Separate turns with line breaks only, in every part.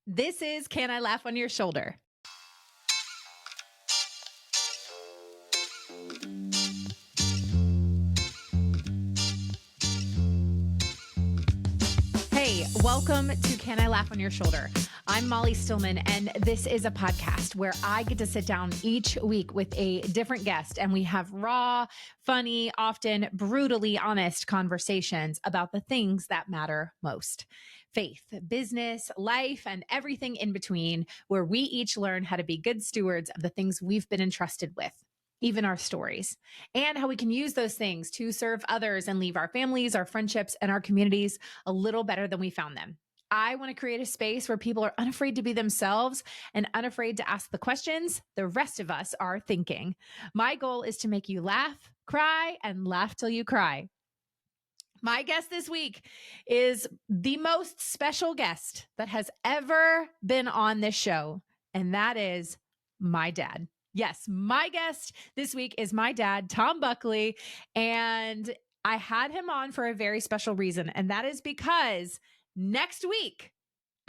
This is Can I Laugh on Your Shoulder? Hey, welcome to Can I Laugh on Your Shoulder? I'm Molly Stillman, and this is a podcast where I get to sit down each week with a different guest, and we have raw, funny, often brutally honest conversations about the things that matter most: faith, business, life, and everything in between, where we each learn how to be good stewards of the things we've been entrusted with, even our stories, and how we can use those things to serve others and leave our families, our friendships, and our communities a little better than we found them. I want to create a space where people are unafraid to be themselves and unafraid to ask the questions the rest of us are thinking. My goal is to make you laugh, cry, and laugh till you cry. My guest this week is the most special guest that has ever been on this show, and that is my dad. Yes, my guest this week is my dad, Tom Buckley, and I had him on for a very special reason, and that is because next week,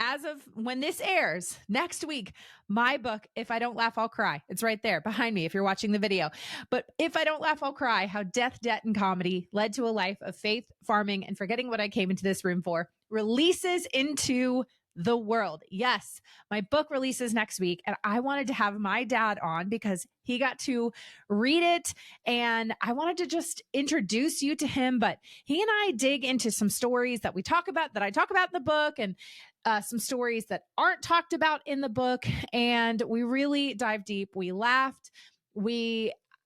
as of when this airs, next week, my book, If I Don't Laugh, I'll Cry. It's right there behind me if you're watching the video. But If I Don't Laugh, I'll Cry, How Death, Debt, and Comedy Led to a Life of Faith, Farming, and Forgetting What I Came into this room for, releases into the world. Yes, my book releases next week, and I wanted to have my dad on because he got to read it, and I wanted to just introduce you to him. But he and I dig into some stories that I talk about in the book, and some stories that aren't talked about in the book. And we really dive deep. We laughed.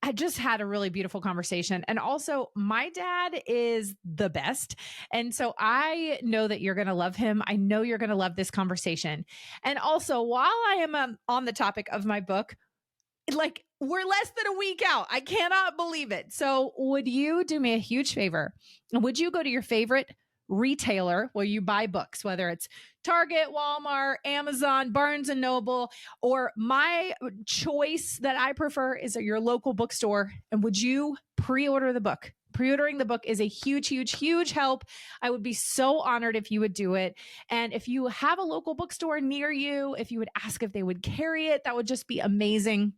I just had a really beautiful conversation. And also, my dad is the best. And so I know that you're going to love him. I know you're going to love this conversation. And also, while I am on the topic of my book, like, we're less than a week out. I cannot believe it. So would you do me a huge favor? Would you go to your favorite retailer where you buy books, whether it's Target, Walmart, Amazon, Barnes and Noble, or my choice that I prefer is at your local bookstore? And would you pre-order the book? Pre-ordering the book is a huge, huge, huge help. I would be so honored if you would do it. And if you have a local bookstore near you, if you would ask if they would carry it, that would just be amazing.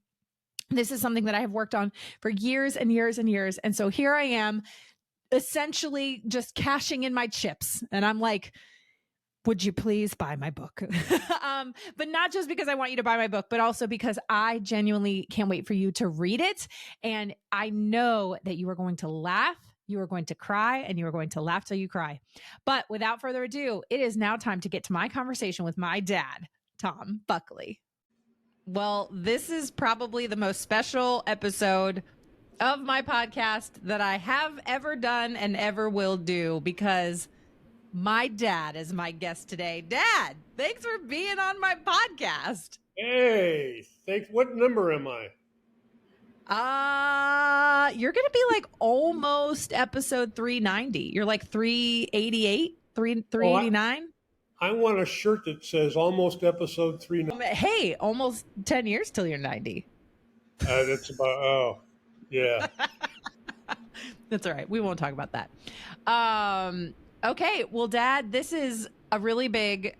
This is something that I have worked on for years and years and years. And so here I am, essentially just cashing in my chips. And I'm like, would you please buy my book? But not just because I want you to buy my book, but also because I genuinely can't wait for you to read it. And I know that you are going to laugh, you are going to cry, and you are going to laugh till you cry. But without further ado, it is now time to get to my conversation with my dad, Tom Buckley. Well, this is probably the most special episode of my podcast that I have ever done and ever will do, because my dad is my guest today. Dad, thanks for being on my podcast.
Hey, thanks. What number am I?
You're going to be like almost episode 390. You're like 388, 389.
I want a shirt that says almost episode 3.
Hey, almost 10 years till you're 90.
That's about, yeah.
That's all right. We won't talk about that. Okay. Well, Dad, this is a really big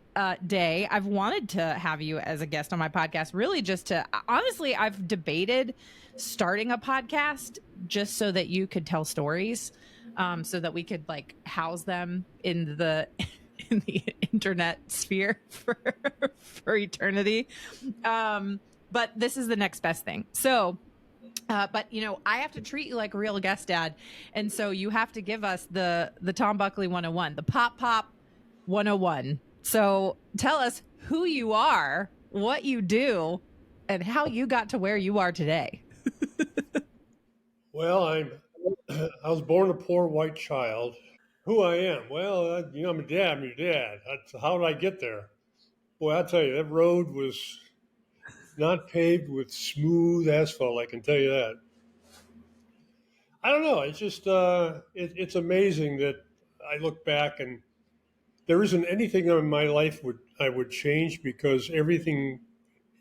day. I've wanted to have you as a guest on my podcast, really just to, honestly, I've debated starting a podcast just so that you could tell stories, so that we could like house them in the internet sphere for eternity. But this is the next best thing. So, but I have to treat you like a real guest, Dad. And so you have to give us the Tom Buckley 101, the Pop 101. So tell us who you are, what you do, and how you got to where you are today.
Well, I was born a poor white child. Who I am? Well, I'm a dad. I'm your dad. How did I get there? Boy, I'll tell you, that road was not paved with smooth asphalt. I can tell you that. I don't know. It's just it's amazing that I look back and there isn't anything in my life I would change, because everything,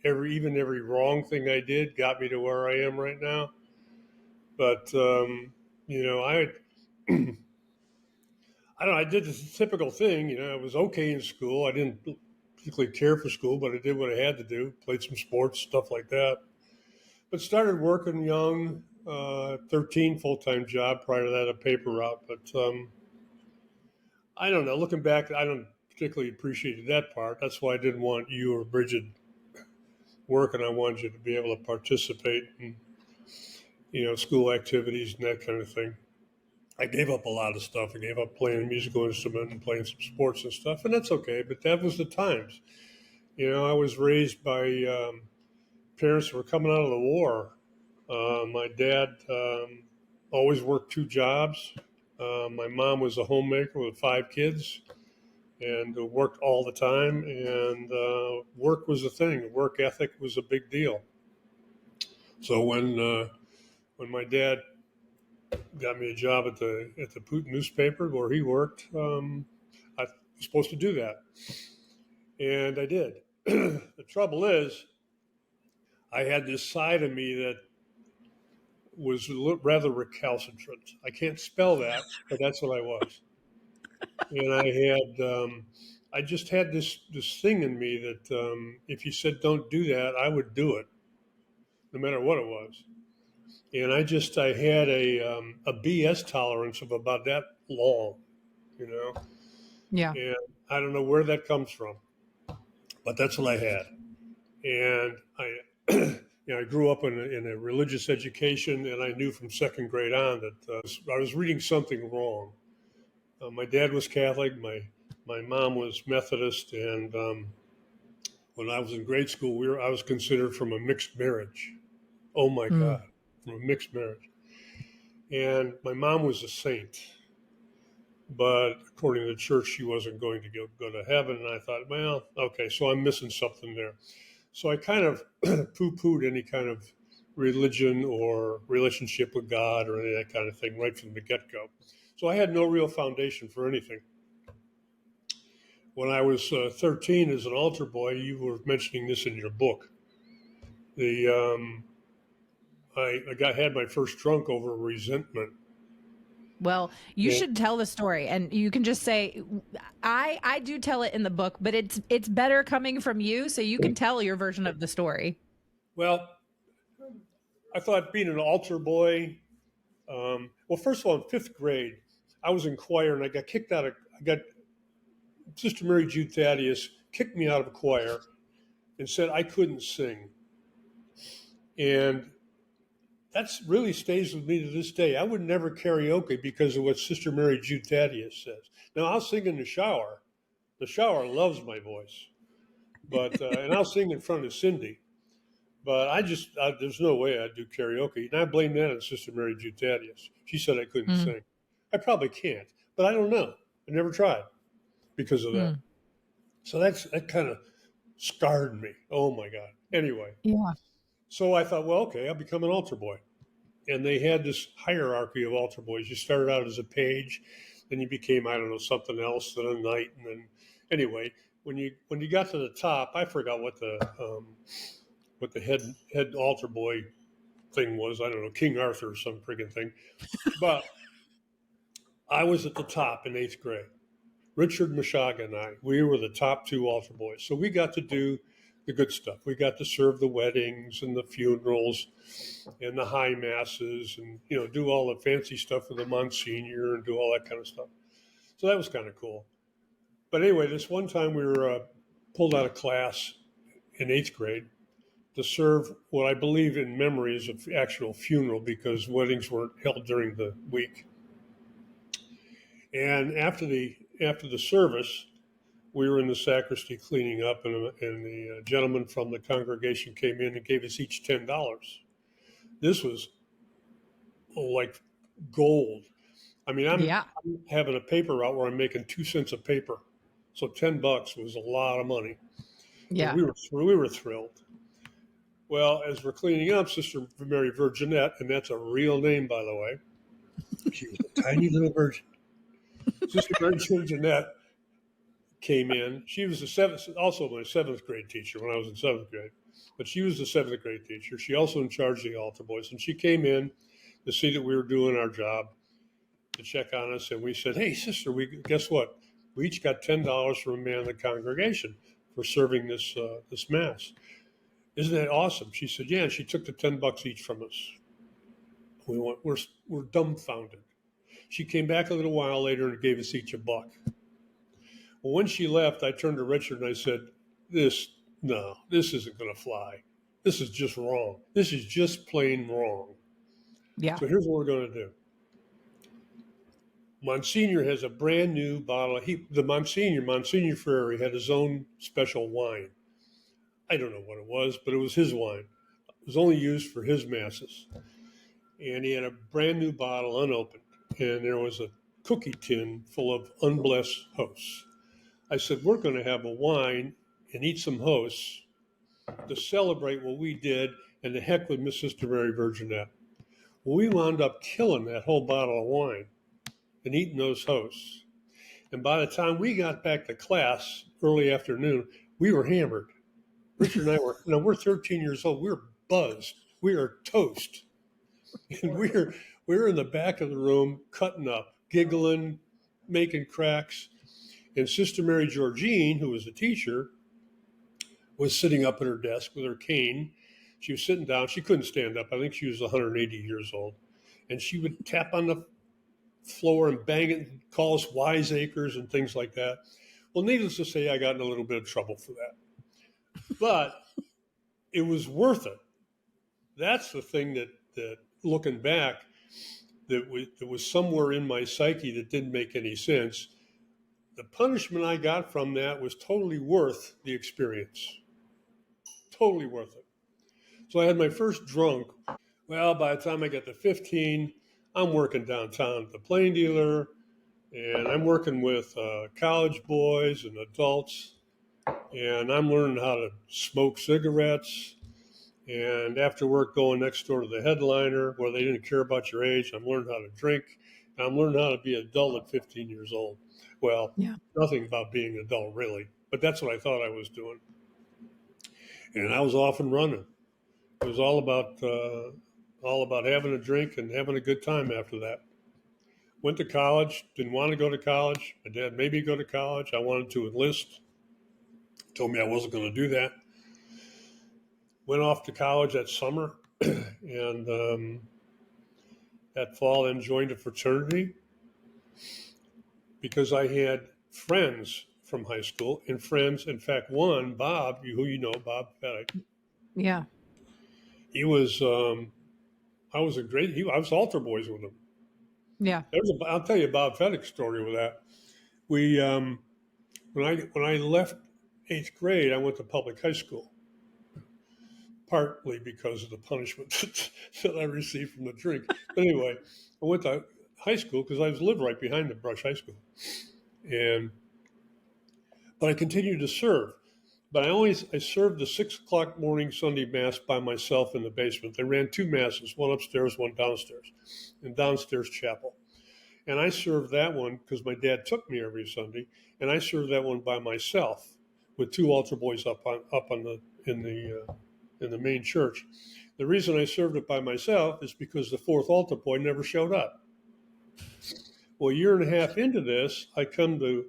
every wrong thing I did got me to where I am right now. But I I don't know. I did the typical thing. I was okay in school. I didn't particularly care for school, but I did what I had to do, played some sports, stuff like that. But started working young, 13 full-time job, prior to that a paper route. But I don't know, looking back, I don't particularly appreciate that part. That's why I didn't want you or Bridget working. I wanted you to be able to participate in, school activities and that kind of thing. I gave up a lot of stuff. I gave up playing a musical instrument and playing some sports and stuff, and that's okay. But that was the times. I was raised by parents who were coming out of the war. My dad always worked two jobs. My mom was a homemaker with 5 kids and worked all the time. And work was a thing. Work ethic was a big deal. So when my dad got me a job at the Putin newspaper where he worked, I was supposed to do that, and I did. The trouble is, I had this side of me that was rather recalcitrant. I can't spell that, but that's what I was. And I just had this thing in me that if you said don't do that, I would do it, no matter what it was. And I had a BS tolerance of about that long, you know.
Yeah.
And I don't know where that comes from, but that's what I had. And I grew up in a religious education, and I knew from second grade on that I was reading something wrong. My dad was Catholic, my mom was Methodist, and when I was in grade school, I was considered from a mixed marriage. Oh my
Mm.
God, from a mixed marriage. And my mom was a saint, but according to the church, she wasn't going to go to heaven. And I thought, well, okay, so I'm missing something there. So I kind of poo-pooed any kind of religion or relationship with God or any of that kind of thing right from the get-go. So I had no real foundation for anything. When I was 13 as an altar boy, you were mentioning this in your book. I had my first drunk over resentment.
Well, you
Yeah.
should tell the story, and you can just say, I do tell it in the book, but it's better coming from you, so you can tell your version of the story.
Well, I thought being an altar boy. Well, first of all, in 5th grade, I was in choir, and I got kicked out of. I got Sister Mary Jude Thaddeus kicked me out of a choir and said I couldn't sing, and that's really stays with me to this day. I would never karaoke because of what Sister Mary Jude Thaddeus says. Now I'll sing in the shower. The shower loves my voice, but and I'll sing in front of Cindy. But there's no way I'd do karaoke, and I blame that on Sister Mary Jude Thaddeus. She said I couldn't
Mm.
sing. I probably can't, but I don't know. I never tried because of that.
Mm.
So that kind of scarred me. Oh my God. Anyway,
Yeah.
so I thought, well, okay, I'll become an altar boy. And they had this hierarchy of altar boys. You started out as a page, then you became, I don't know, something else, then a knight, and then anyway, when you got to the top, I forgot what the head altar boy thing was. I don't know, King Arthur or some friggin' thing. But I was at the top in 8th grade. Richard Meshaga and we were the top 2 altar boys. So we got to do the good stuff. We got to serve the weddings and the funerals and the high masses and, do all the fancy stuff with the Monsignor and do all that kind of stuff. So that was kind of cool. But anyway, this one time we were pulled out of class in 8th grade to serve what I believe in memory is an actual funeral because weddings weren't held during the week. And after the service, we were in the sacristy cleaning up, and the gentleman from the congregation came in and gave us each $10. This was like gold. I mean, I'm
Yeah.
having a paper route where I'm making 2 cents a paper, so $10 was a lot of money, and
Yeah.
we were thrilled. Well, as we're cleaning up, Sister Mary Virginette, and that's a real name, by the way. She was a tiny little virgin. Sister Mary Virginette came in. She was also my 7th grade teacher when I was in 7th grade, but she was the 7th grade teacher. She also in charge of the altar boys, and she came in to see that we were doing our job, to check on us, and we said, "Hey, sister, guess what? We each got $10 from a man in the congregation for serving this mass. Isn't that awesome? She said, yeah. And she took the $10 each from us. We're dumbfounded. She came back a little while later and gave us each $1. Well, when she left, I turned to Richard and I said, no, this isn't going to fly. This is just wrong. This is just plain wrong.
Yeah.
So here's what we're going to do. Monsignor has a brand new bottle. Monsignor Ferrari, had his own special wine. I don't know what it was, but it was his wine. It was only used for his masses. And he had a brand new bottle unopened. And there was a cookie tin full of unblessed hosts. I said, we're going to have a wine and eat some hosts to celebrate what we did, and the heck with Miss Sister Mary Virginette. Well, we wound up killing that whole bottle of wine and eating those hosts. And by the time we got back to class early afternoon, we were hammered. Richard and I we're 13 years old. We're buzzed. We are toast. And we're in the back of the room cutting up, giggling, making cracks. And Sister Mary Georgine, who was a teacher, was sitting up at her desk with her cane. She was sitting down. She couldn't stand up. I think she was 180 years old. And she would tap on the floor and bang it and call us wiseacres and things like that. Well, needless to say, I got in a little bit of trouble for that. But it was worth it. That's the thing that looking back, that was somewhere in my psyche that didn't make any sense. The punishment I got from that was totally worth the experience. Totally worth it. So I had my first drunk. Well, by the time I got to 15, I'm working downtown at the Plain Dealer, and I'm working with college boys and adults, and I'm learning how to smoke cigarettes. And after work, going next door to the headliner where they didn't care about your age. I'm learning how to drink. And I'm learning how to be an adult at 15 years old. Well,
Yeah.
nothing about being an adult really, but that's what I thought I was doing. And I was off and running. It was all about having a drink and having a good time after that. Went to college, didn't want to go to college. My dad made me go to college. I wanted to enlist. Told me I wasn't going to do that. Went off to college that summer, and that fall then joined a fraternity because I had friends from high school and friends. In fact, one, Bob, who you know, Bob Fettick.
Yeah.
He was, I was altar boys with him.
Yeah.
I'll tell you a Bob Fettick story with that. We, when I left 8th grade, I went to public high school, partly because of the punishment that I received from the drink. But anyway, I went to high school because I lived right behind the Brush High School, but I continued to serve. But I served the 6 o'clock morning Sunday mass by myself in the basement. They ran 2 masses, one upstairs, one downstairs, in downstairs chapel. And I served that one because my dad took me every Sunday, and I served that one by myself with 2 altar boys in the main church. The reason I served it by myself is because the 4th altar boy never showed up. Well, a year and a half into this, I come to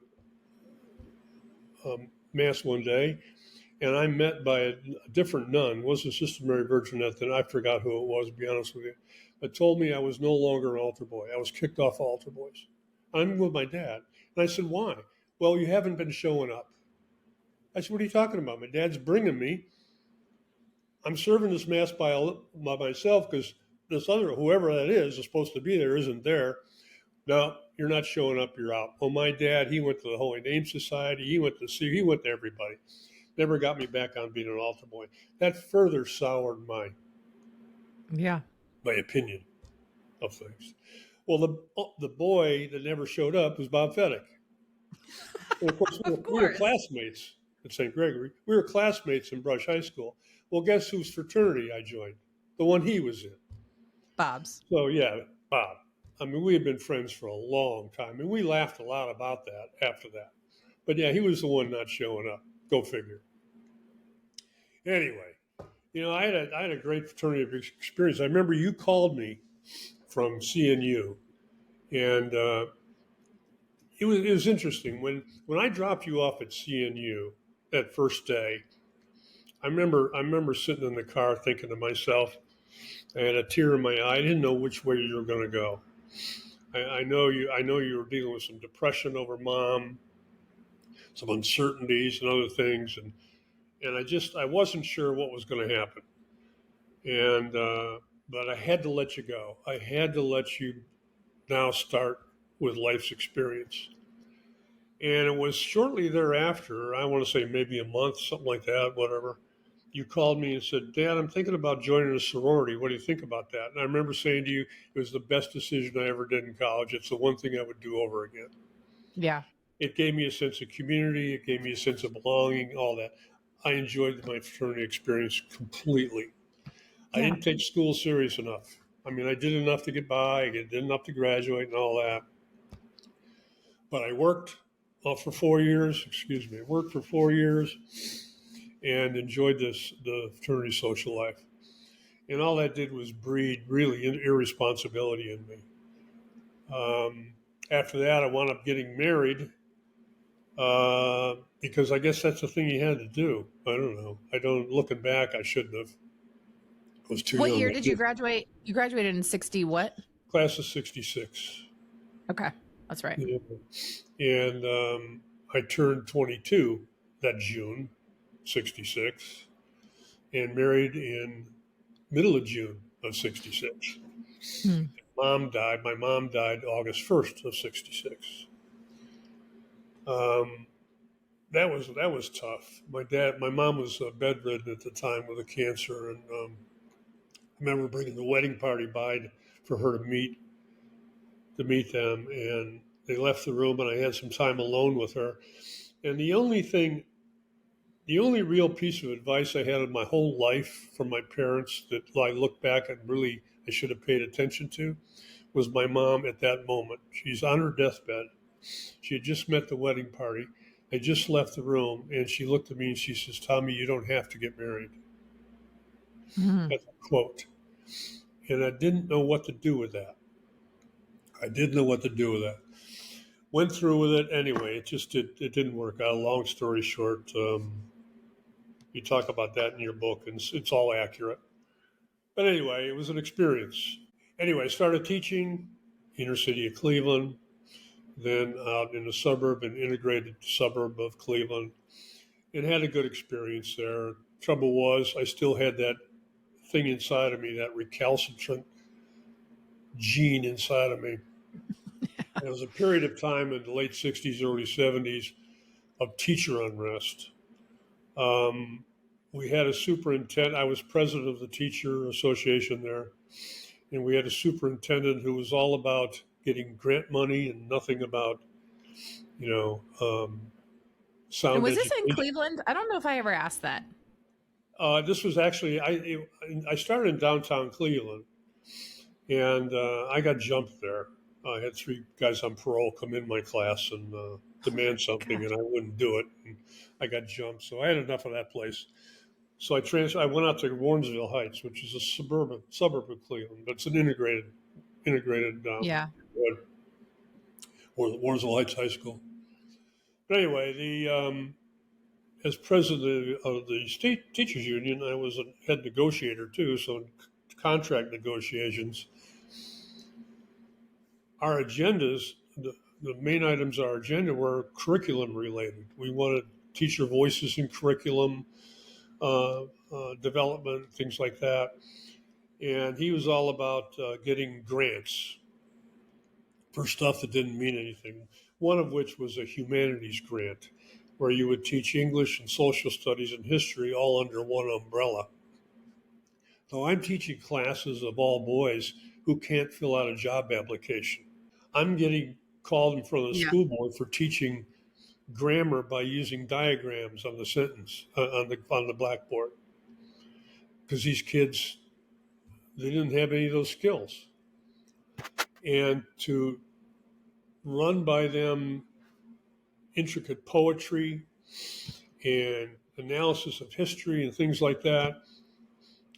mass one day, and I'm met by a different nun. It wasn't Sister Mary Virginette, then I forgot who it was, to be honest with you, but told me I was no longer an altar boy. I was kicked off altar boys. I'm with my dad. And I said, why? Well, you haven't been showing up. I said, what are you talking about? My dad's bringing me. I'm serving this mass by myself because this other, whoever that is supposed to be there, isn't there. No, you're not showing up, you're out. Well, my dad, he went to the Holy Name Society. He went to everybody. Never got me back on being an altar boy. That further soured my opinion of things. Well, the boy that never showed up was Bob Fettick. And of course, we were classmates at St. Gregory. We were classmates in Brush High School. Well, guess whose fraternity I joined? The one he was in.
Bob's.
So, yeah, Bob. I mean, we had been friends for a long time, and we laughed a lot about that after that. But, yeah, he was the one not showing up. Go figure. Anyway, I had a great fraternity experience. I remember you called me from CNU, and it was interesting. When I dropped you off at CNU, that first day, I remember sitting in the car thinking to myself, I had a tear in my eye. I didn't know which way you were going to go. I know you were dealing with some depression over mom, some uncertainties and other things, and I wasn't sure what was going to happen. And but I had to let you go. I had to let you now start with life's experience. And it was shortly thereafter, I want to say maybe a month, something like that, whatever. You called me and said, Dad, I'm thinking about joining a sorority. What do you think about that? And I remember saying to you, it was the best decision I ever did in college. It's the one thing I would do over again.
Yeah.
It gave me a sense of community. It gave me a sense of belonging, all that. I enjoyed my fraternity experience completely. I
Yeah.
didn't take school serious enough. I mean, I did enough to get by, I did enough to graduate and all that. But I worked for 4 years, excuse me, I worked for 4 years and enjoyed the fraternity social life. And all that did was breed really irresponsibility in me. Um, After that, I wound up getting married because I guess that's the thing you had to do. I don't know. I don't. Looking back, I shouldn't have. I was too
What
young.
year did you graduate? You graduated in 60 what?
Class of '66.
Okay. That's right.
Yeah. And I turned 22 that June, '66, and married in middle of June of '66.
Hmm.
Mom died. My mom died August 1st of '66. Um, that was tough. My mom was bedridden at the time with a cancer, and I remember bringing the wedding party by for her to meet them, and they left the room, and I had some time alone with her. And the only real piece of advice I had in my whole life from my parents that I look back and really I should have paid attention to was my mom at that moment. She's on her deathbed. She had just met the wedding party. I just left the room, and she looked at me and she says, Tommy, you don't have to get married.
Mhm.
That's a quote. And I didn't know what to do with that. I didn't know what to do with that. Went through with it anyway. It didn't work out. Long story short, you talk about that in your book, and it's all accurate. But anyway, it was an experience. Anyway, I started teaching inner city of Cleveland, then out in the suburb, an integrated suburb of Cleveland, and had a good experience there. Trouble was, I still had that thing inside of me, that recalcitrant gene inside of me. There was a period of time in the late 60s, early 70s of teacher unrest. Um, we had a superintendent, I was president of the teacher association there, and we had a superintendent who was all about getting grant money and nothing about, you know,
And
sound
was this in
education.
Cleveland? I don't know if I ever asked that.
This was actually I started in downtown Cleveland, and I got jumped there. I had three guys on parole come in my class and demand something,
Gosh.
and I wouldn't do it. And I got jumped, so I had enough of that place. So I went out to Warrensville Heights, which is a suburb of Cleveland, but it's an integrated
Yeah.
Warrensville Heights High School. But anyway, the as president of the state teachers union, I was a head negotiator too. So in contract negotiations, our agendas, the main items on our agenda were curriculum related. We wanted teacher voices in curriculum development, things like that. And he was all about getting grants for stuff that didn't mean anything. One of which was a humanities grant, where you would teach English and social studies and history all under one umbrella. So I'm teaching classes of all boys who can't fill out a job application. I'm getting called in front of the
Yeah.
school board for teaching grammar by using diagrams on the sentence on the blackboard because these kids they didn't have any of those skills, and to run by them intricate poetry and analysis of history and things like that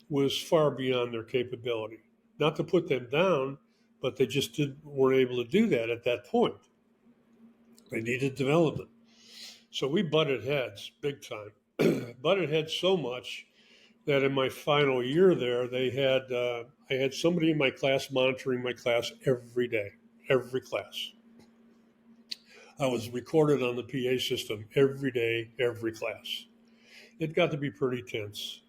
was far beyond their capability. Not to put them down, but they just weren't able to do that at that point. They needed development. So we butted heads big time. Butted heads so much that in my final year there, I had somebody in my class monitoring my class every day, every class. I was recorded on the PA system every day, every class. It got to be pretty tense.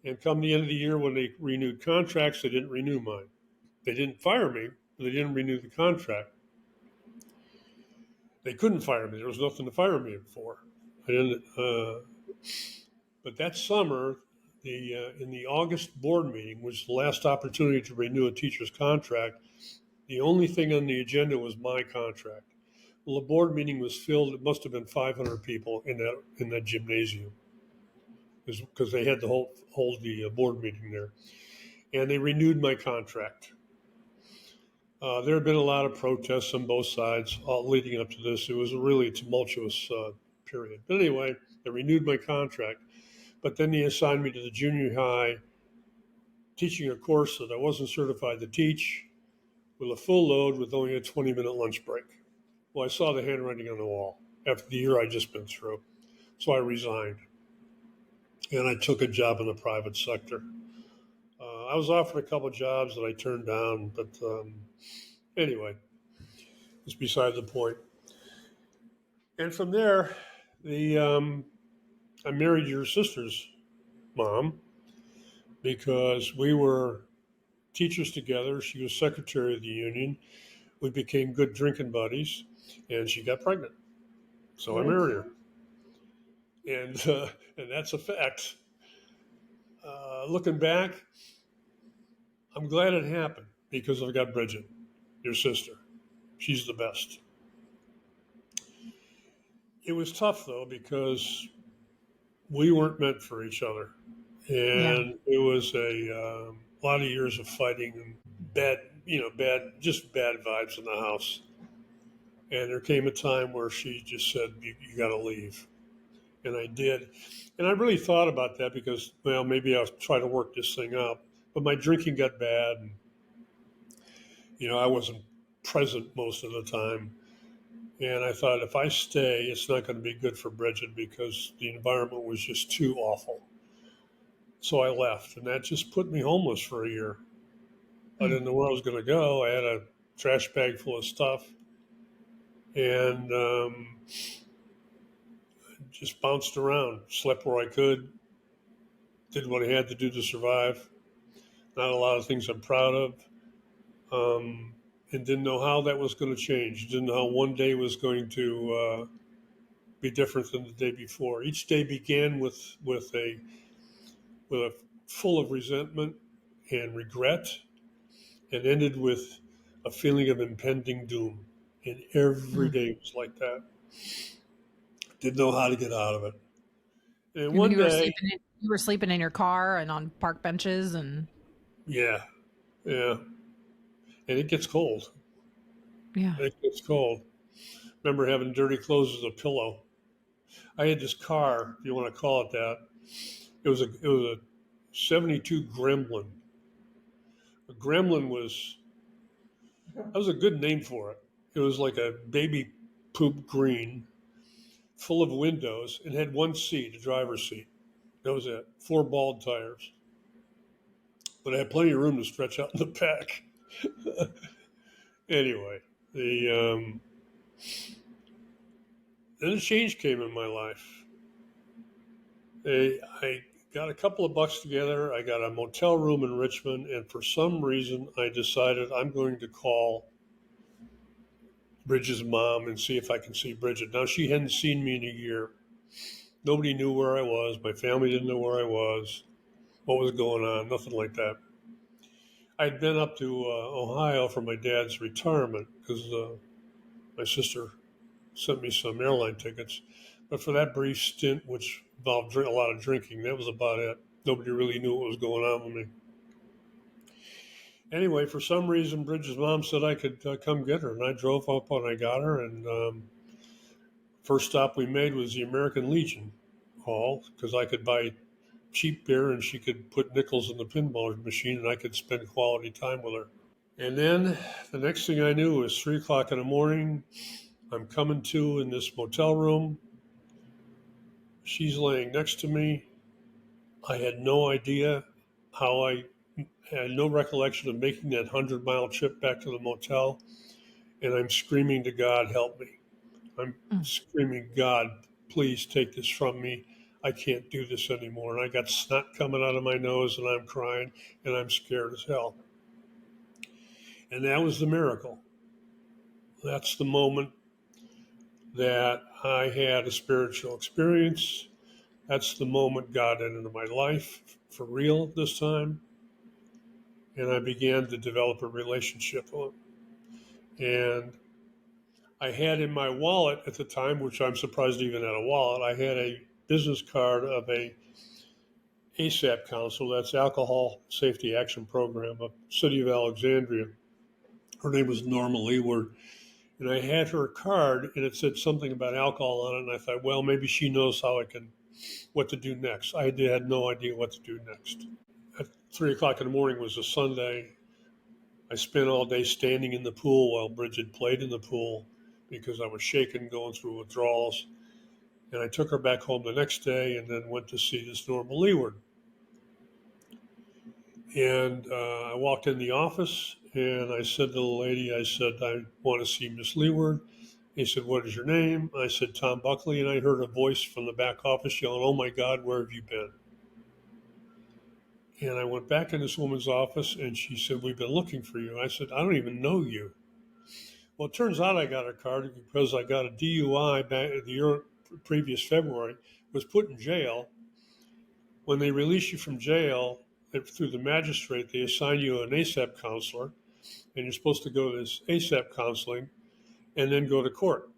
And come the end of the year, when they renewed contracts, they didn't renew mine. They didn't fire me, but they didn't renew the contract. They couldn't fire me. There was nothing to fire me for. I didn't. But that summer, in the August board meeting, was the last opportunity to renew a teacher's contract. The only thing on the agenda was my contract. Well, the board meeting was filled. It must have been 500 people in that gymnasium, because they had to hold the board meeting there, and they renewed my contract. There had been a lot of protests on both sides leading up to this. It was a really tumultuous period. But anyway, they renewed my contract, but then they assigned me to the junior high, teaching a course that I wasn't certified to teach, with a full load with only a 20-minute lunch break. Well, I saw the handwriting on the wall after the year I'd just been through. So I resigned, and I took a job in the private sector. I was offered a couple of jobs that I turned down, but anyway, it's beside the point. And from there, I married your sister's mom because we were teachers together. She was secretary of the union. We became good drinking buddies, and she got pregnant. So I married her, and that's a fact. Looking back, I'm glad it happened because I've got Bridget, your sister. She's the best. It was tough though because we weren't meant for each other,
Yeah.
and it was a lot of years of fighting and just bad vibes in the house. And there came a time where she just said, "You got to leave," and I did. And I really thought about that because, well, maybe I'll try to work this thing out. But my drinking got bad, and I wasn't present most of the time. And I thought, if I stay, it's not going to be good for Bridget because the environment was just too awful. So I left, and that just put me homeless for a year. I didn't know where I was going to go. I had a trash bag full of stuff, and just bounced around, slept where I could, did what I had to do to survive. Not a lot of things I'm proud of, and didn't know how that was going to change. Didn't know how one day was going to be different than the day before. Each day began with a full of resentment and regret, and ended with a feeling of impending doom. And every day was like that. Didn't know how to get out of it. And
And
one
you were
day,
sleeping in your car and on park benches and
yeah, yeah, and it gets cold.
yeah.
It gets cold. Remember having dirty clothes as a pillow. I had this car, if you want to call it that. It was a '72 Gremlin. A Gremlin was a good name for it. It was like a baby poop green, full of windows, and had one seat, a driver's seat. That was it. 4 bald tires. But I had plenty of room to stretch out in the back. Anyway, then a change came in my life. I got a couple of bucks together. I got a motel room in Richmond, and for some reason, I decided I'm going to call Bridget's mom and see if I can see Bridget. Now, she hadn't seen me in a year. Nobody knew where I was. My family didn't know where I was, what was going on, nothing like that. I'd been up to Ohio for my dad's retirement because my sister sent me some airline tickets. But for that brief stint, which involved a lot of drinking, that was about it. Nobody really knew what was going on with me. Anyway, for some reason, Bridget's mom said I could come get her, and I drove up and I got her. And first stop we made was the American Legion Hall because I could buy cheap beer and she could put nickels in the pinball machine, and I could spend quality time with her. And then the next thing I knew was 3 o'clock in the morning. I'm coming to in this motel room. She's laying next to me. I had no idea how I had no recollection of making that 100-mile trip back to the motel. And I'm screaming to God, help me. I'm
Mm.
screaming, God, please take this from me. I can't do this anymore. And I got snot coming out of my nose and I'm crying and I'm scared as hell. And that was the miracle. That's the moment that I had a spiritual experience. That's the moment God entered into my life for real this time. And I began to develop a relationship with him. And I had in my wallet at the time, which I'm surprised I even had a wallet, I had a business card of a ASAP Council, that's Alcohol Safety Action Program of City of Alexandria. Her name was Norma Leeward. And I had her card and it said something about alcohol on it. And I thought, well, maybe she knows what to do next. I had no idea what to do next. At 3 o'clock in the morning was a Sunday. I spent all day standing in the pool while Bridget played in the pool because I was shaken going through withdrawals. And I took her back home the next day and then went to see this Norma Leeward. And I walked in the office and I said to the lady, I said, I want to see Miss Leeward. He said, what is your name? I said, Tom Buckley. And I heard a voice from the back office yelling, oh my God, where have you been? And I went back in this woman's office and she said, we've been looking for you. I said, I don't even know you. Well, it turns out I got her card because I got a DUI back the year previous February, was put in jail. When they release you from jail through the magistrate, they assign you an ASAP counselor, and you're supposed to go to this ASAP counseling and then go to court.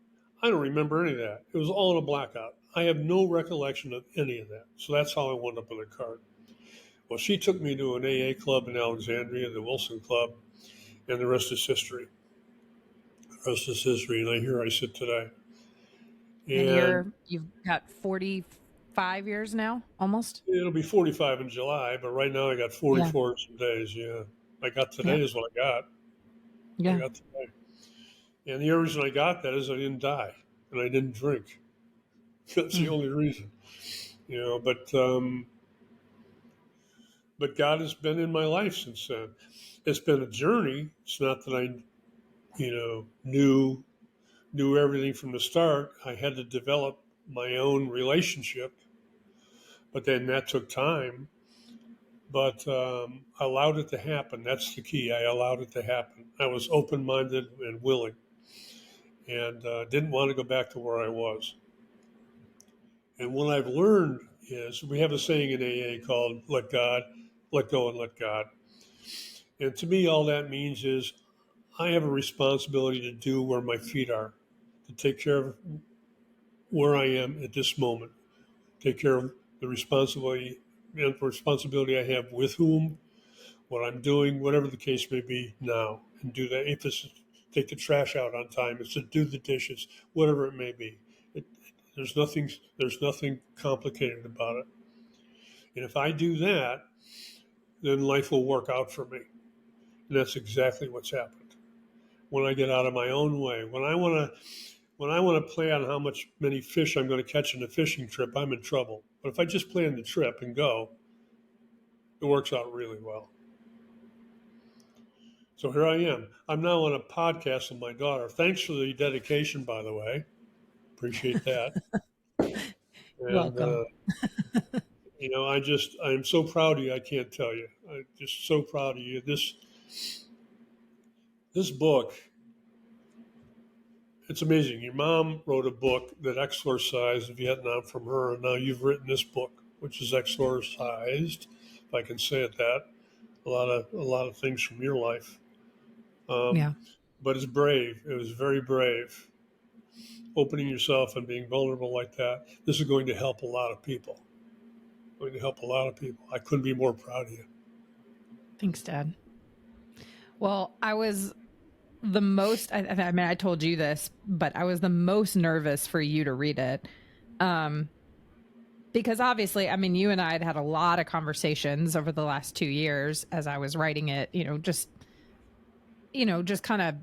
I don't remember any of that. It was all in a blackout. I have no recollection of any of that. So that's how I wound up with a card. Well, she took me to an AA club in Alexandria, the Wilson Club, and the rest is history. The rest is history, and here I sit today.
And
And
you've got 45 years now, almost.
it'll be 45 in July, but right now I got
Yeah.
44 some days. Yeah, I got
Yeah.
today is what I got. I
Yeah.
got today, and the only reason I got that is I didn't die and I didn't drink. That's the
Mm.
only reason, But God has been in my life since then. It's been a journey. It's not that I, knew everything from the start. I had to develop my own relationship, but then that took time. But I allowed it to happen. That's the key. I allowed it to happen. I was open-minded and willing, and didn't want to go back to where I was. And what I've learned is we have a saying in AA called "Let God, let go, and let God." And to me, all that means is I have a responsibility to do where my feet are, to take care of where I am at this moment, take care of the responsibility I have with whom, what I'm doing, whatever the case may be now, and do that. If it's take the trash out on time, it's to do the dishes, whatever it may be. It, there's nothing complicated about it. And if I do that, then life will work out for me. And that's exactly what's happened. When I get out of my own way, when I want to plan how many fish I'm going to catch in a fishing trip, I'm in trouble. But if I just plan the trip and go, it works out really well. So here I am. I'm now on a podcast with my daughter. Thanks for the dedication, by the way. Appreciate that. And
Welcome.
I'm so proud of you. I can't tell you. I'm just so proud of you. This book, it's amazing. Your mom wrote a book that exorcised Vietnam from her, and now you've written this book, which is exorcised, if I can say it that. A lot of things from your life.
Yeah.
But it's brave. It was very brave. Opening yourself and being vulnerable like that. This is going to help a lot of people. Going to help a lot of people. I couldn't be more proud of you.
Thanks, Dad. Well, I was the most, I mean, I told you this, but I was the most nervous for you to read it. Because obviously, I mean, you and I had a lot of conversations over the last 2 years as I was writing it, just kind of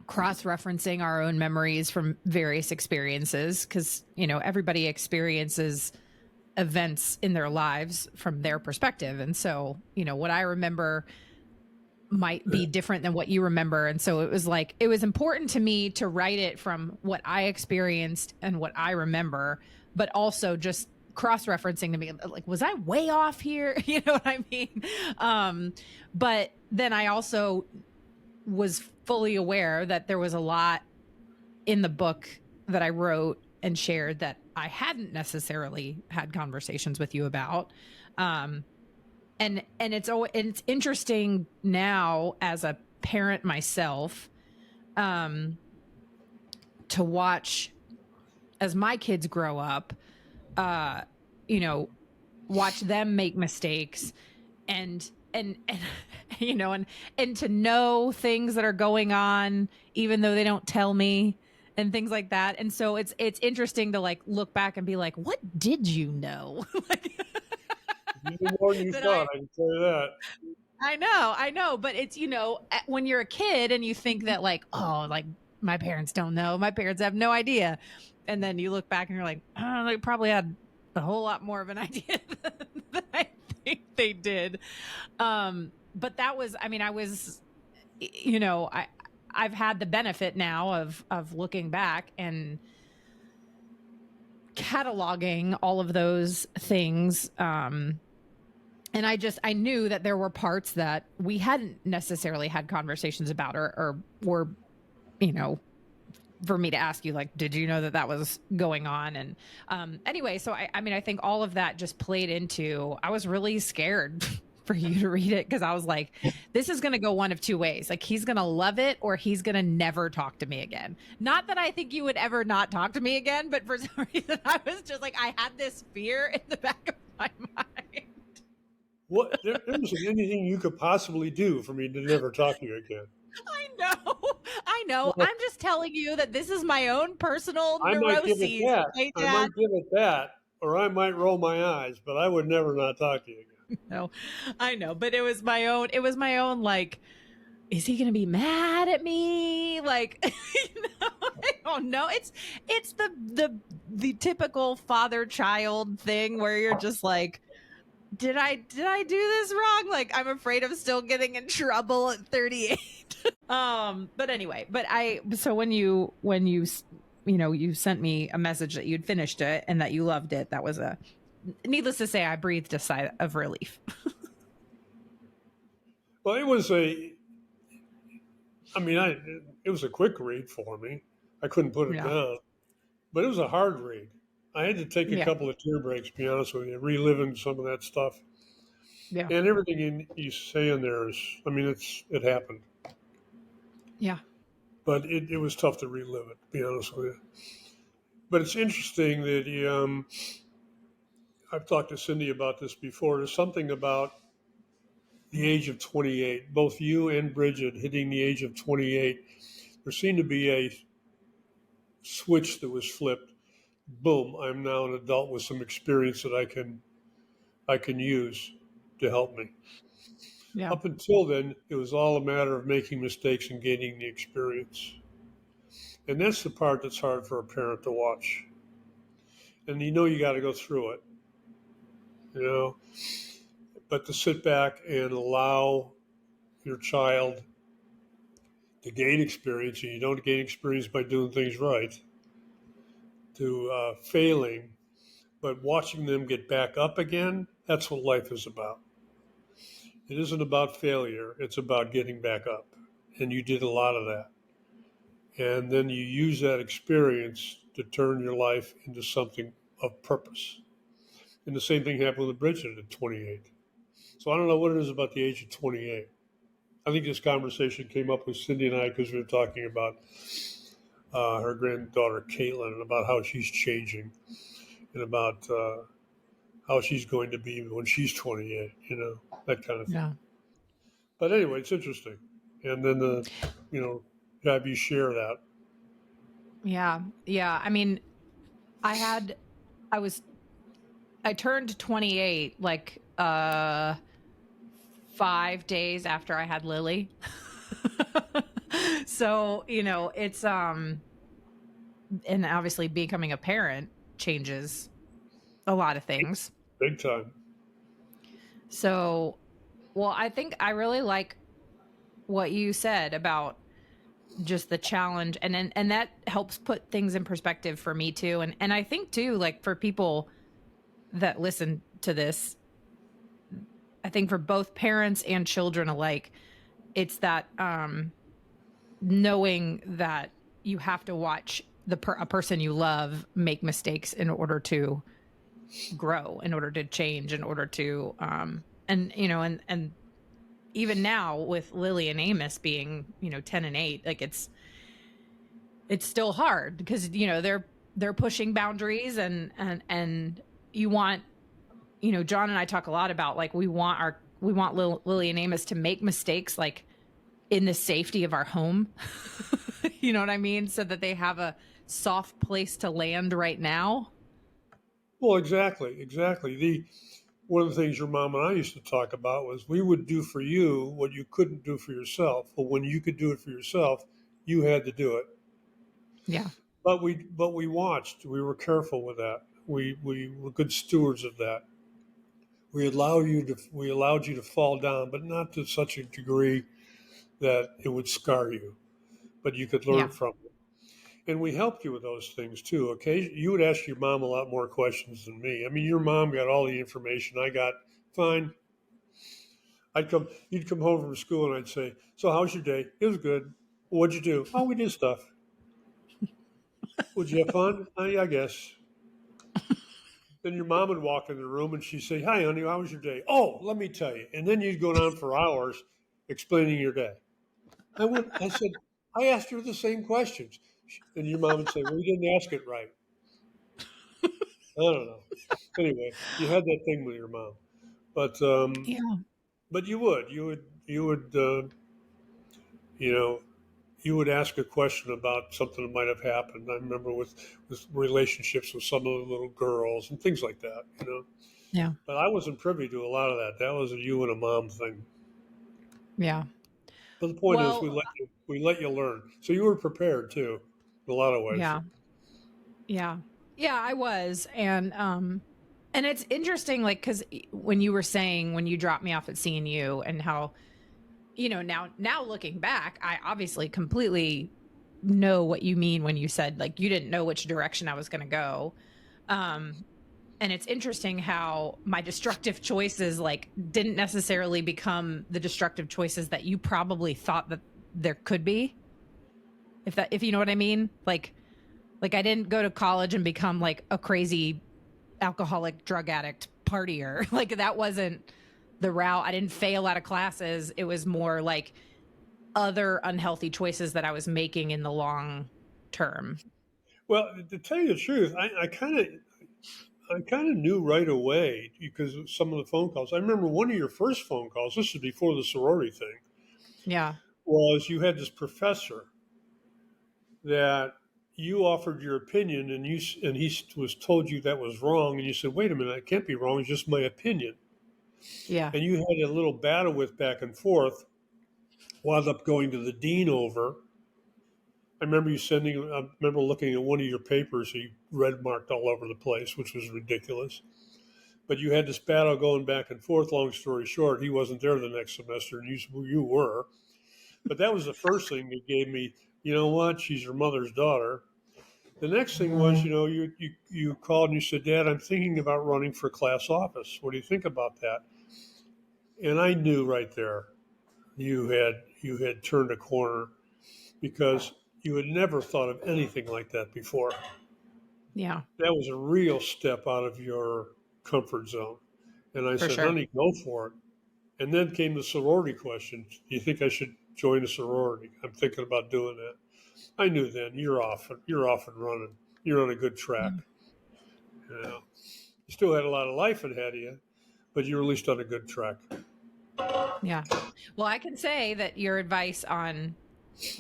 cross-referencing our own memories from various experiences, because, everybody experiences events in their lives from their perspective. And so, what I remember might be different than what you remember. And so it was important to me to write it from what I experienced and what I remember, but also just cross-referencing to me, like, was I way off here? You know what I mean? But then I also was fully aware that there was a lot in the book that I wrote and shared that I hadn't necessarily had conversations with you about. And it's interesting now as a parent myself, to watch as my kids grow up, watch them make mistakes and and to know things that are going on, even though they don't tell me, and things like that. And so it's interesting to like look back and be like, what did you know? Like,
You knew more than you thought, I can tell you that.
I know, but it's, when you're a kid and you think that like, oh, like my parents don't know, my parents have no idea. And then you look back and you're like, oh, they probably had a whole lot more of an idea than I think they did. But that was, I was, I've had the benefit now of looking back and cataloging all of those things. And I knew that there were parts that we hadn't necessarily had conversations about, or were, for me to ask you, like, did you know that was going on? And anyway, so I think all of that just played into, I was really scared for you to read it, because I was like, this is going to go one of two ways. Like, he's going to love it, or he's going to never talk to me again. Not that I think you would ever not talk to me again, but for some reason I was just like, I had this fear in the back of my mind.
What? There isn't anything you could possibly do for me to never talk to you again.
I know.
Well,
I'm just telling you that this is my own personal
I might give it
neuroses.
that.
Okay,
I
Dad?
might give it that, or I might roll my eyes, but I would never not talk to you again.
No, I know, but it was my own, like, is he going to be mad at me? Like, I don't know. It's the typical father-child thing where you're just like, did I do this wrong? Like, I'm afraid I'm still getting in trouble at 38. But anyway, so when you you sent me a message that you'd finished it and that you loved it, that was needless to say, I breathed a sigh of relief.
Well, it was it was a quick read for me. I couldn't put it
Yeah.
down, but it was a hard read. I had to take a couple of tear breaks, to be honest with you, reliving some of that stuff.
Yeah.
And everything you say in there is, it happened.
Yeah.
But it was tough to relive it, to be honest with you. But it's interesting that I've talked to Cindy about this before. There's something about the age of 28, both you and Bridget hitting the age of 28. There seemed to be a switch that was flipped. Boom, I'm now an adult with some experience that I can use to help me.
Yeah.
Up until then, it was all a matter of making mistakes and gaining the experience. And that's the part that's hard for a parent to watch. And you got to go through it, but to sit back and allow your child to gain experience, and you don't gain experience by doing things right, to failing, but watching them get back up again, that's what life is about. It isn't about failure, it's about getting back up. And you did a lot of that. And then you use that experience to turn your life into something of purpose. And the same thing happened with Bridget at 28. So I don't know what it is about the age of 28. I think this conversation came up with Cindy and I because we were talking about her granddaughter Caitlin and about how she's changing and about how she's going to be when she's 28, that kind of thing.
Yeah.
But anyway, it's interesting. And then have you share that.
Yeah. Yeah. I turned 28 like 5 days after I had Lily. So, it's, and obviously becoming a parent changes a lot of things.
Big time.
So, well, I think I really like what you said about just the challenge, and that helps put things in perspective for me too. And I think too, like for people that listen to this, I think for both parents and children alike, it's that knowing that you have to watch a person you love make mistakes in order to grow, in order to change, in order to and even now with Lily and Amos being 10 and 8, like it's still hard because they're pushing boundaries, and you want, John and I talk a lot about, like, we want Lily and Amos to make mistakes, like in the safety of our home. You know what I mean? So that they have a soft place to land right now.
Well, exactly, exactly. The One of the things your mom and I used to talk about was we would do for you what you couldn't do for yourself. But when you could do it for yourself, you had to do it.
Yeah.
But we watched. We were careful with that. We were good stewards of that. We allowed you to fall down, but not to such a degree that it would scar you. But you could learn
Yeah.
from it. And we helped you with those things too. Occasionally, you would ask your mom a lot more questions than me. I mean, your mom got all the information. I got fine. You'd come home from school, and I'd say, "So, how's your day?" "It was good." "What'd you do?" "Oh, we did stuff." "Would you have fun?" "Yeah, I guess." Then your mom would walk in the room, and she'd say, "Hi, honey, how was your day?" "Oh, let me tell you." And then you'd go on for hours explaining your day. I said, I asked her the same questions. And your mom would say, "Well, you didn't ask it right." I don't know. Anyway, you had that thing with your mom, but
Yeah.
but you know, you would ask a question about something that might have happened. I remember with relationships with some of the little girls and things like that.
Yeah.
But I wasn't privy to a lot of that. That was a you and a mom thing.
Yeah.
But the point is,
Well,
we let you learn, so you were prepared too, in a lot of ways.
yeah. Yeah. Yeah, I was. And it's interesting, like, because when you were saying, when you dropped me off at CNU, and how, now looking back, I obviously completely know what you mean when you said, like, you didn't know which direction I was going to go. Um, and it's interesting how my destructive choices, like, didn't necessarily become the destructive choices that you probably thought that there could be. If you know what I mean? Like I didn't go to college and become like a crazy alcoholic drug addict partier. Like that wasn't the route. I didn't fail out of classes. It was more like other unhealthy choices that I was making in the long term.
Well, to tell you the truth, I kind of knew right away because of some of the phone calls. I remember one of your first phone calls. This is before the sorority thing.
Yeah.
Was you had this professor that you offered your opinion, and he was told you that was wrong, and you said, "Wait a minute, it can't be wrong. It's just my opinion."
Yeah.
And you had a little battle with back and forth. Wound up going to the dean over. I remember I remember looking at one of your papers. He red marked all over the place, which was ridiculous. But you had this battle going back and forth. Long story short, he wasn't there the next semester, and you were. But that was the first thing that gave me, you know what? She's your mother's daughter. The next thing was, you called and you said, "Dad, I'm thinking about running for class office. What do you think about that?" And I knew right there you had turned a corner because you had never thought of anything like that before.
Yeah.
That was a real step out of your comfort zone. And I
For
said,
sure.
"Honey, go for it." And then came the sorority question. "Do you think I should join a sorority? I'm thinking about doing that." I knew then you're off. You're off and running. You're on a good
Yeah.
track. You know, you still had a lot of life ahead of you, but you're at least on a good track.
Yeah. Well, I can say that your advice on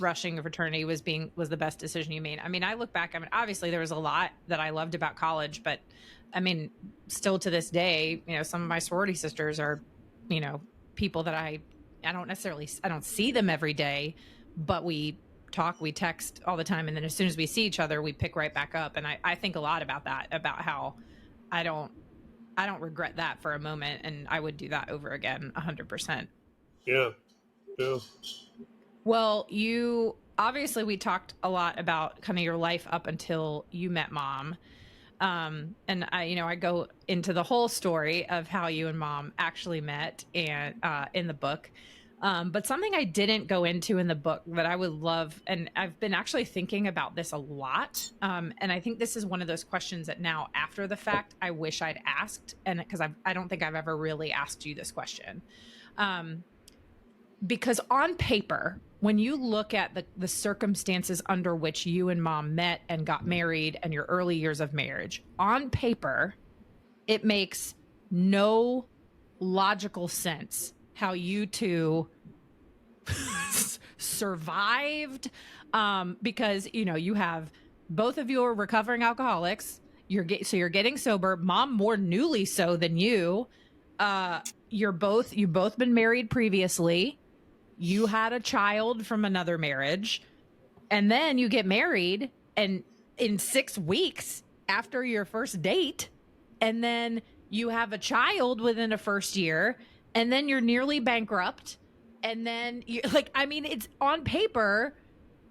rushing a fraternity was the best decision you made. I mean, I look back, I mean, obviously there was a lot that I loved about college, but I mean, still to this day, some of my sorority sisters are, you know, people that I don't see them every day, but we talk, we text all the time. And then as soon as we see each other, we pick right back up. And I think a lot about that, about how I don't, I don't regret that for a moment. And I would do that over again 100%.
Yeah. Yeah.
Well, you obviously, we talked a lot about kind of your life up until you met mom. And I go into the whole story of how you and mom actually met and in the book. But something I didn't go into in the book that I would love, and I've been actually thinking about this a lot. And I think this is one of those questions that now, after the fact, I wish I'd asked, and because I don't think I've ever really asked you this question. Um, because on paper, when you look at the circumstances under which you and mom met and got married and your early years of marriage, on paper, it makes no logical sense how you two survived. Because you have, both of you are recovering alcoholics. So you're getting sober. Mom more newly so than you. You've both been married previously. You had a child from another marriage, and then you get married, and in 6 weeks after your first date, and then you have a child within a first year, and then you're nearly bankrupt, and then you like, I mean, it's on paper,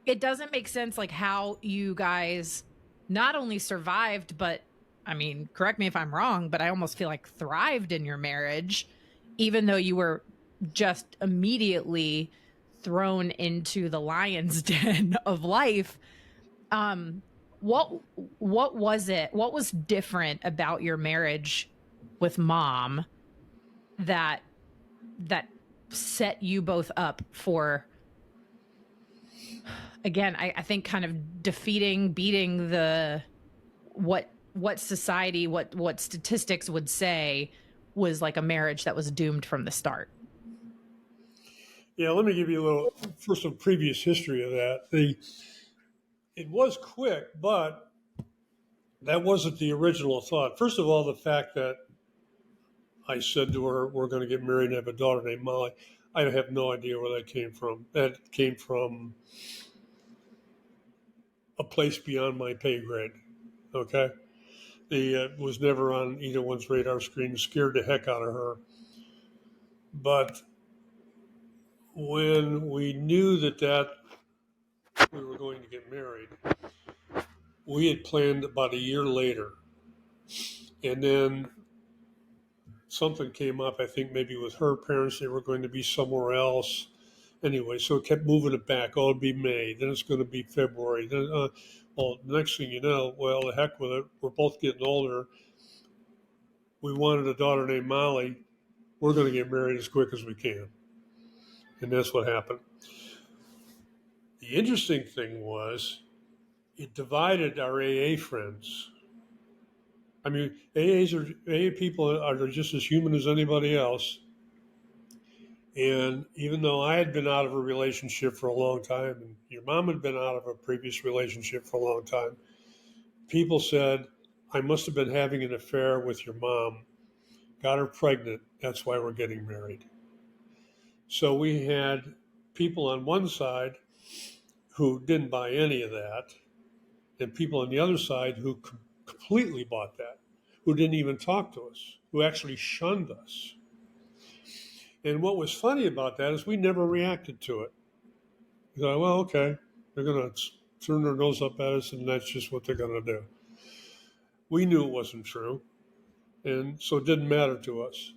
it doesn't make sense like how you guys not only survived, but I mean, correct me if I'm wrong, but I almost feel like thrived in your marriage, even though you were just immediately thrown into the lion's den of life. Um, what was it? What was different about your marriage with mom that that set you both up for, again, I think kind of beating the what society, what statistics would say was like a marriage that was doomed from the start?
Yeah. Let me give you a little first of previous history of that. It was quick, but that wasn't the original thought. First of all, the fact that I said to her, "We're going to get married and have a daughter named Molly." I have no idea where that came from. That came from a place beyond my pay grade. Okay, the was never on either one's radar screen. Scared the heck out of her. But when we knew that we were going to get married, we had planned about a year later, and then something came up. I think maybe with her parents, they were going to be somewhere else. Anyway, so it kept moving it back. Oh, it'll be May. Then it's going to be February. Then, well, next thing you know, well, the heck with it. We're both getting older. We wanted a daughter named Molly. We're going to get married as quick as we can. And that's what happened. The interesting thing was it divided our AA friends. I mean, AA people are just as human as anybody else. And even though I had been out of a relationship for a long time, and your mom had been out of a previous relationship for a long time, people said, I must have been having an affair with your mom, got her pregnant. That's why we're getting married. So we had people on one side who didn't buy any of that, and people on the other side who completely bought that, who didn't even talk to us, who actually shunned us. And what was funny about that is we never reacted to it. We thought, well, okay, they're going to turn their nose up at us, and that's just what they're going to do. We knew it wasn't true, and so it didn't matter to us.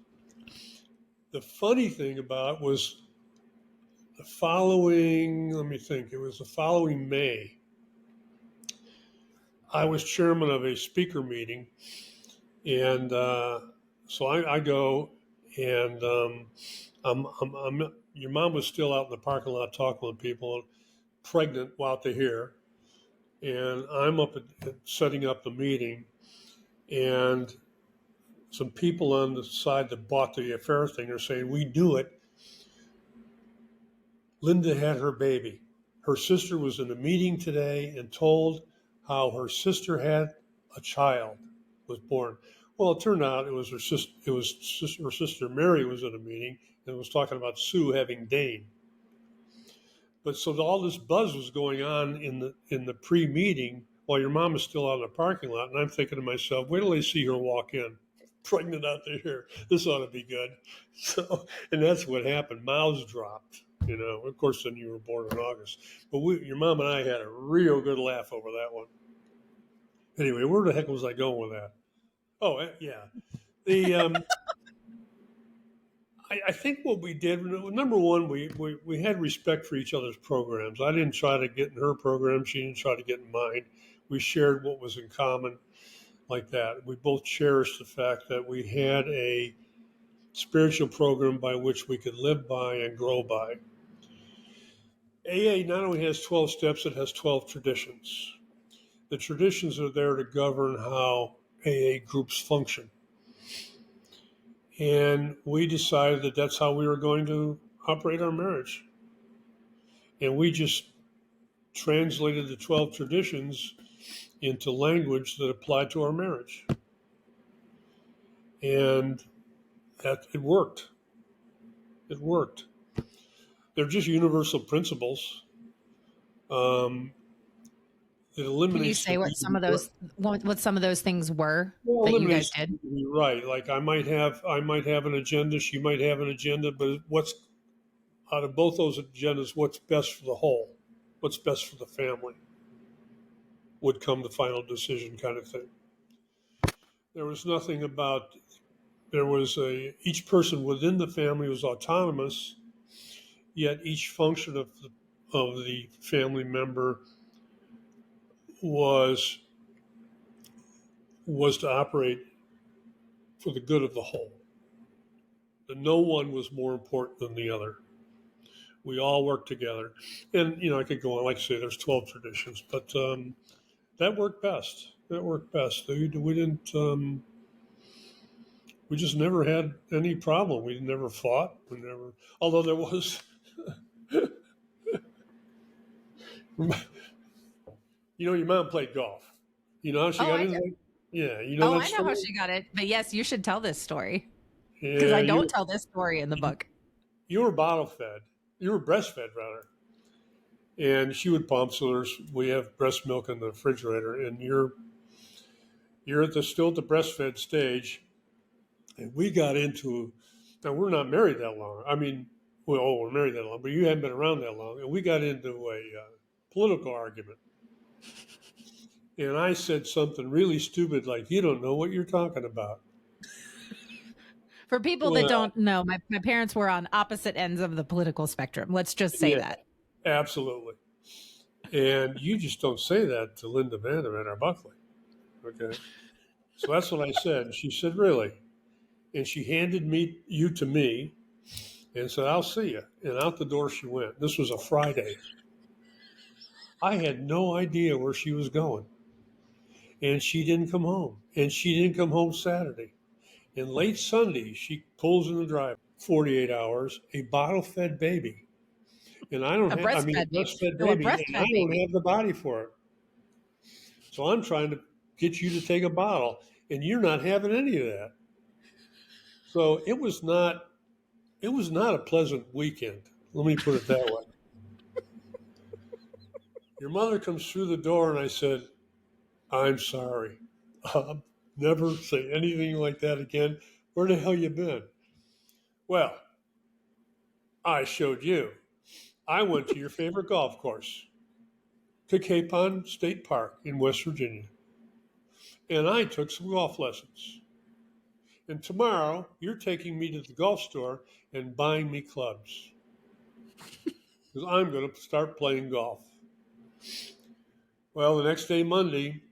The funny thing about it was the following, let me think, it was the following May. I was chairman of a speaker meeting, and so I go, and your mom was still out in the parking lot talking with people, pregnant out to here, and I'm up at setting up the meeting, and some people on the side that bought the affair thing are saying, we knew it. Linda had her baby. Her sister was in a meeting today and told how her sister had a child was born. Well, it turned out it was her sister. Her sister Mary was in a meeting and was talking about Sue having Dane. But so all this buzz was going on in the pre-meeting while your mom is still out in the parking lot, and I'm thinking to myself, wait till they see her walk in, pregnant out there. This ought to be good. So, and that's what happened. Mouths dropped. Of course, then you were born in August. But your mom and I had a real good laugh over that one. Anyway, where the heck was I going with that? Oh, yeah. The I think what we did, number one, we had respect for each other's programs. I didn't try to get in her program. She didn't try to get in mine. We shared what was in common like that. We both cherished the fact that we had a spiritual program by which we could live by and grow by. AA not only has 12 steps, it has 12 traditions. The traditions are there to govern how AA groups function. And we decided that that's how we were going to operate our marriage. And we just translated the 12 traditions into language that applied to our marriage. And that it worked. It worked. They're just universal principles. It
Can you
eliminates the
say what
need to
some
be
of those what some of those things were
well,
that you guys
eliminates the
did?
need to be right. Like I might have an agenda, she might have an agenda, but what's out of both those agendas, what's best for the whole, what's best for the family would come the final decision kind of thing. There was nothing about each person within the family was autonomous, yet each function of the family member was to operate for the good of the whole. That no one was more important than the other. We all worked together, and I could go on. Like I say, there's 12 traditions, but that worked best. That worked best. We didn't. We just never had any problem. We never fought. We never. Although there was. Your mom played golf. You know how she
Oh,
got
I
into
do.
that? Yeah, you know
Oh,
that
I know how
story?
she got it. But yes, you should tell this story because
Yeah,
I don't tell this story in the book.
you were bottle fed. You were breastfed, rather. And she would pump, so we have breast milk in the refrigerator, and you're still at the breastfed stage, and we got into. Now we're not married that long. I mean, we're married that long, but you hadn't been around that long, and we got into a political argument. And I said something really stupid, like, "You don't know what you're talking about."
For people that
Well,
don't know, my parents were on opposite ends of the political spectrum. Let's just say
yeah,
that.
absolutely. And you just don't say that to Linda Vanderman or Buckley. Okay. So that's what I said. And she said, "Really?" And she handed you to me and said, "I'll see you." And out the door she went. This was a Friday. I had no idea where she was going. And she didn't come home. And she didn't come home Saturday. And late Sunday, she pulls in the drive, 48 hours, a bottle fed baby. And
A
a
breastfed baby.
breastfed
No, a
baby, and I
breastfed
don't
baby.
have the body for it. So I'm trying to get you to take a bottle, and you're not having any of that. So it was not a pleasant weekend. Let me put it that way. Your mother comes through the door, and I said, "I'm sorry. I'll never say anything like that again. Where the hell you been?" Well, I showed you. I went to your favorite golf course, to Capon State Park in West Virginia, and I took some golf lessons. And tomorrow, you're taking me to the golf store and buying me clubs because I'm going to start playing golf. Well, the next day, Monday,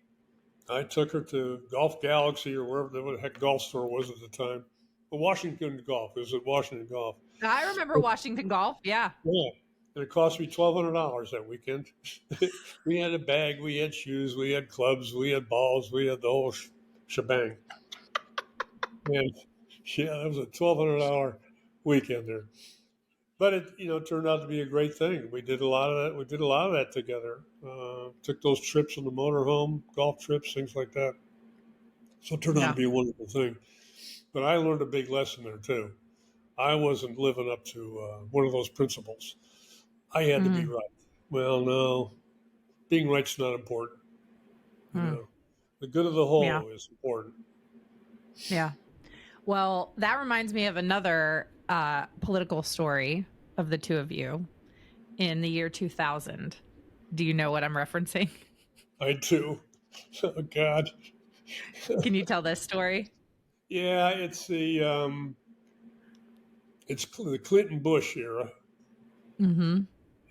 I took her to Golf Galaxy or wherever the heck golf store was at the time. But Washington Golf. It was at Washington Golf.
I remember Washington Golf. Yeah.
Yeah. And it cost me $1,200 that weekend. We had a bag, we had shoes, we had clubs, we had balls, we had the whole shebang. And yeah, that was a $1,200 weekend there. But it turned out to be a great thing. We did a lot of that. We did a lot of that together. Took those trips in the motorhome, golf trips, things like that. So it turned out to
Yeah.
be a wonderful thing. But I learned a big lesson there too. I wasn't living up to one of those principles. I had to be
Mm,
right. Well, no, being right's not important. You
mm,
know, the good of the
yeah.
whole is important.
Yeah. Well, that reminds me of another political story of the two of you in the year 2000. Do you know what I'm referencing?
I do. Oh God.
Can you tell this story?
Yeah, it's the Clinton Bush era,
Mm-hmm.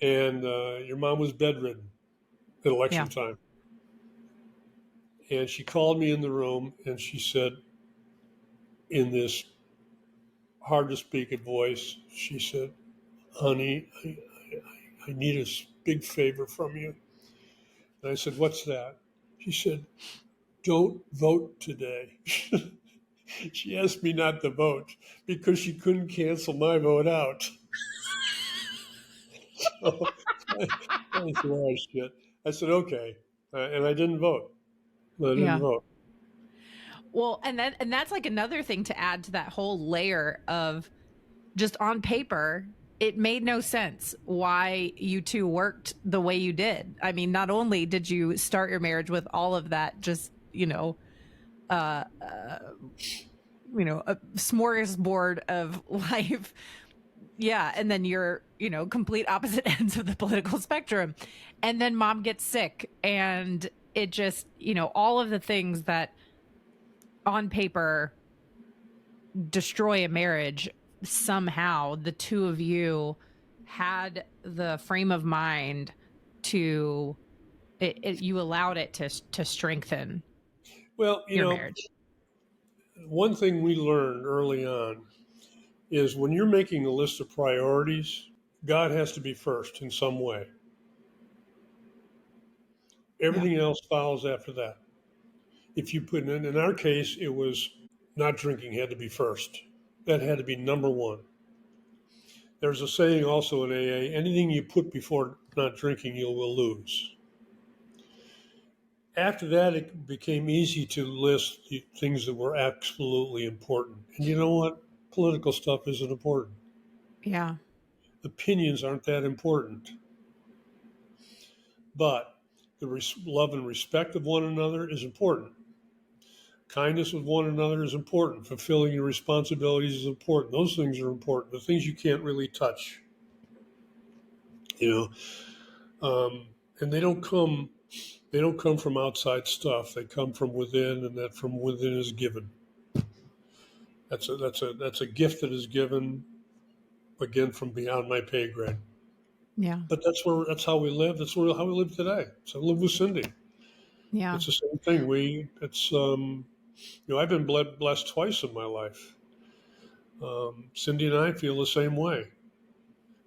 and your mom was bedridden at
Yeah.
election time, and she called me in the room, and she said, in this hard to speak voice, she said, "Honey, I need a big favor from you." And I said, "What's that?" She said, "Don't vote today." She asked me not to vote because she couldn't cancel my vote out. So I said, "Oh shit." I said, "Okay," and I didn't vote. I didn't
Yeah.
vote.
Well, and that's like another thing to add to that whole layer of just on paper, it made no sense why you two worked the way you did. I mean, not only did you start your marriage with all of that, just, uh, uh a smorgasbord of life. Yeah. And then you're, complete opposite ends of the political spectrum. And then mom gets sick and it just, all of the things that on paper destroy a marriage, somehow the two of you had the frame of mind to you allowed it to strengthen
Well,
your marriage.
one thing we learned early on is when you're making a list of priorities, God has to be first in some way.
Yeah.
Everything else follows after that. If you put in our case, it was not drinking had to be first. That had to be number one. There's a saying also in AA: anything you put before not drinking, you will lose. After that, it became easy to list the things that were absolutely important. And you know what? Political stuff isn't important.
Yeah.
Opinions aren't that important. But the love and respect of one another is important. Kindness with one another is important. Fulfilling your responsibilities is important. Those things are important. The things you can't really touch, you and they don't come from outside stuff. They come from within, and that from within is given. That's a gift that is given again from beyond my pay grade.
Yeah.
But that's how we live. How we live today. So I live with Cindy.
Yeah.
It's the same thing. I've been blessed twice in my life. Cindy and I feel the same way.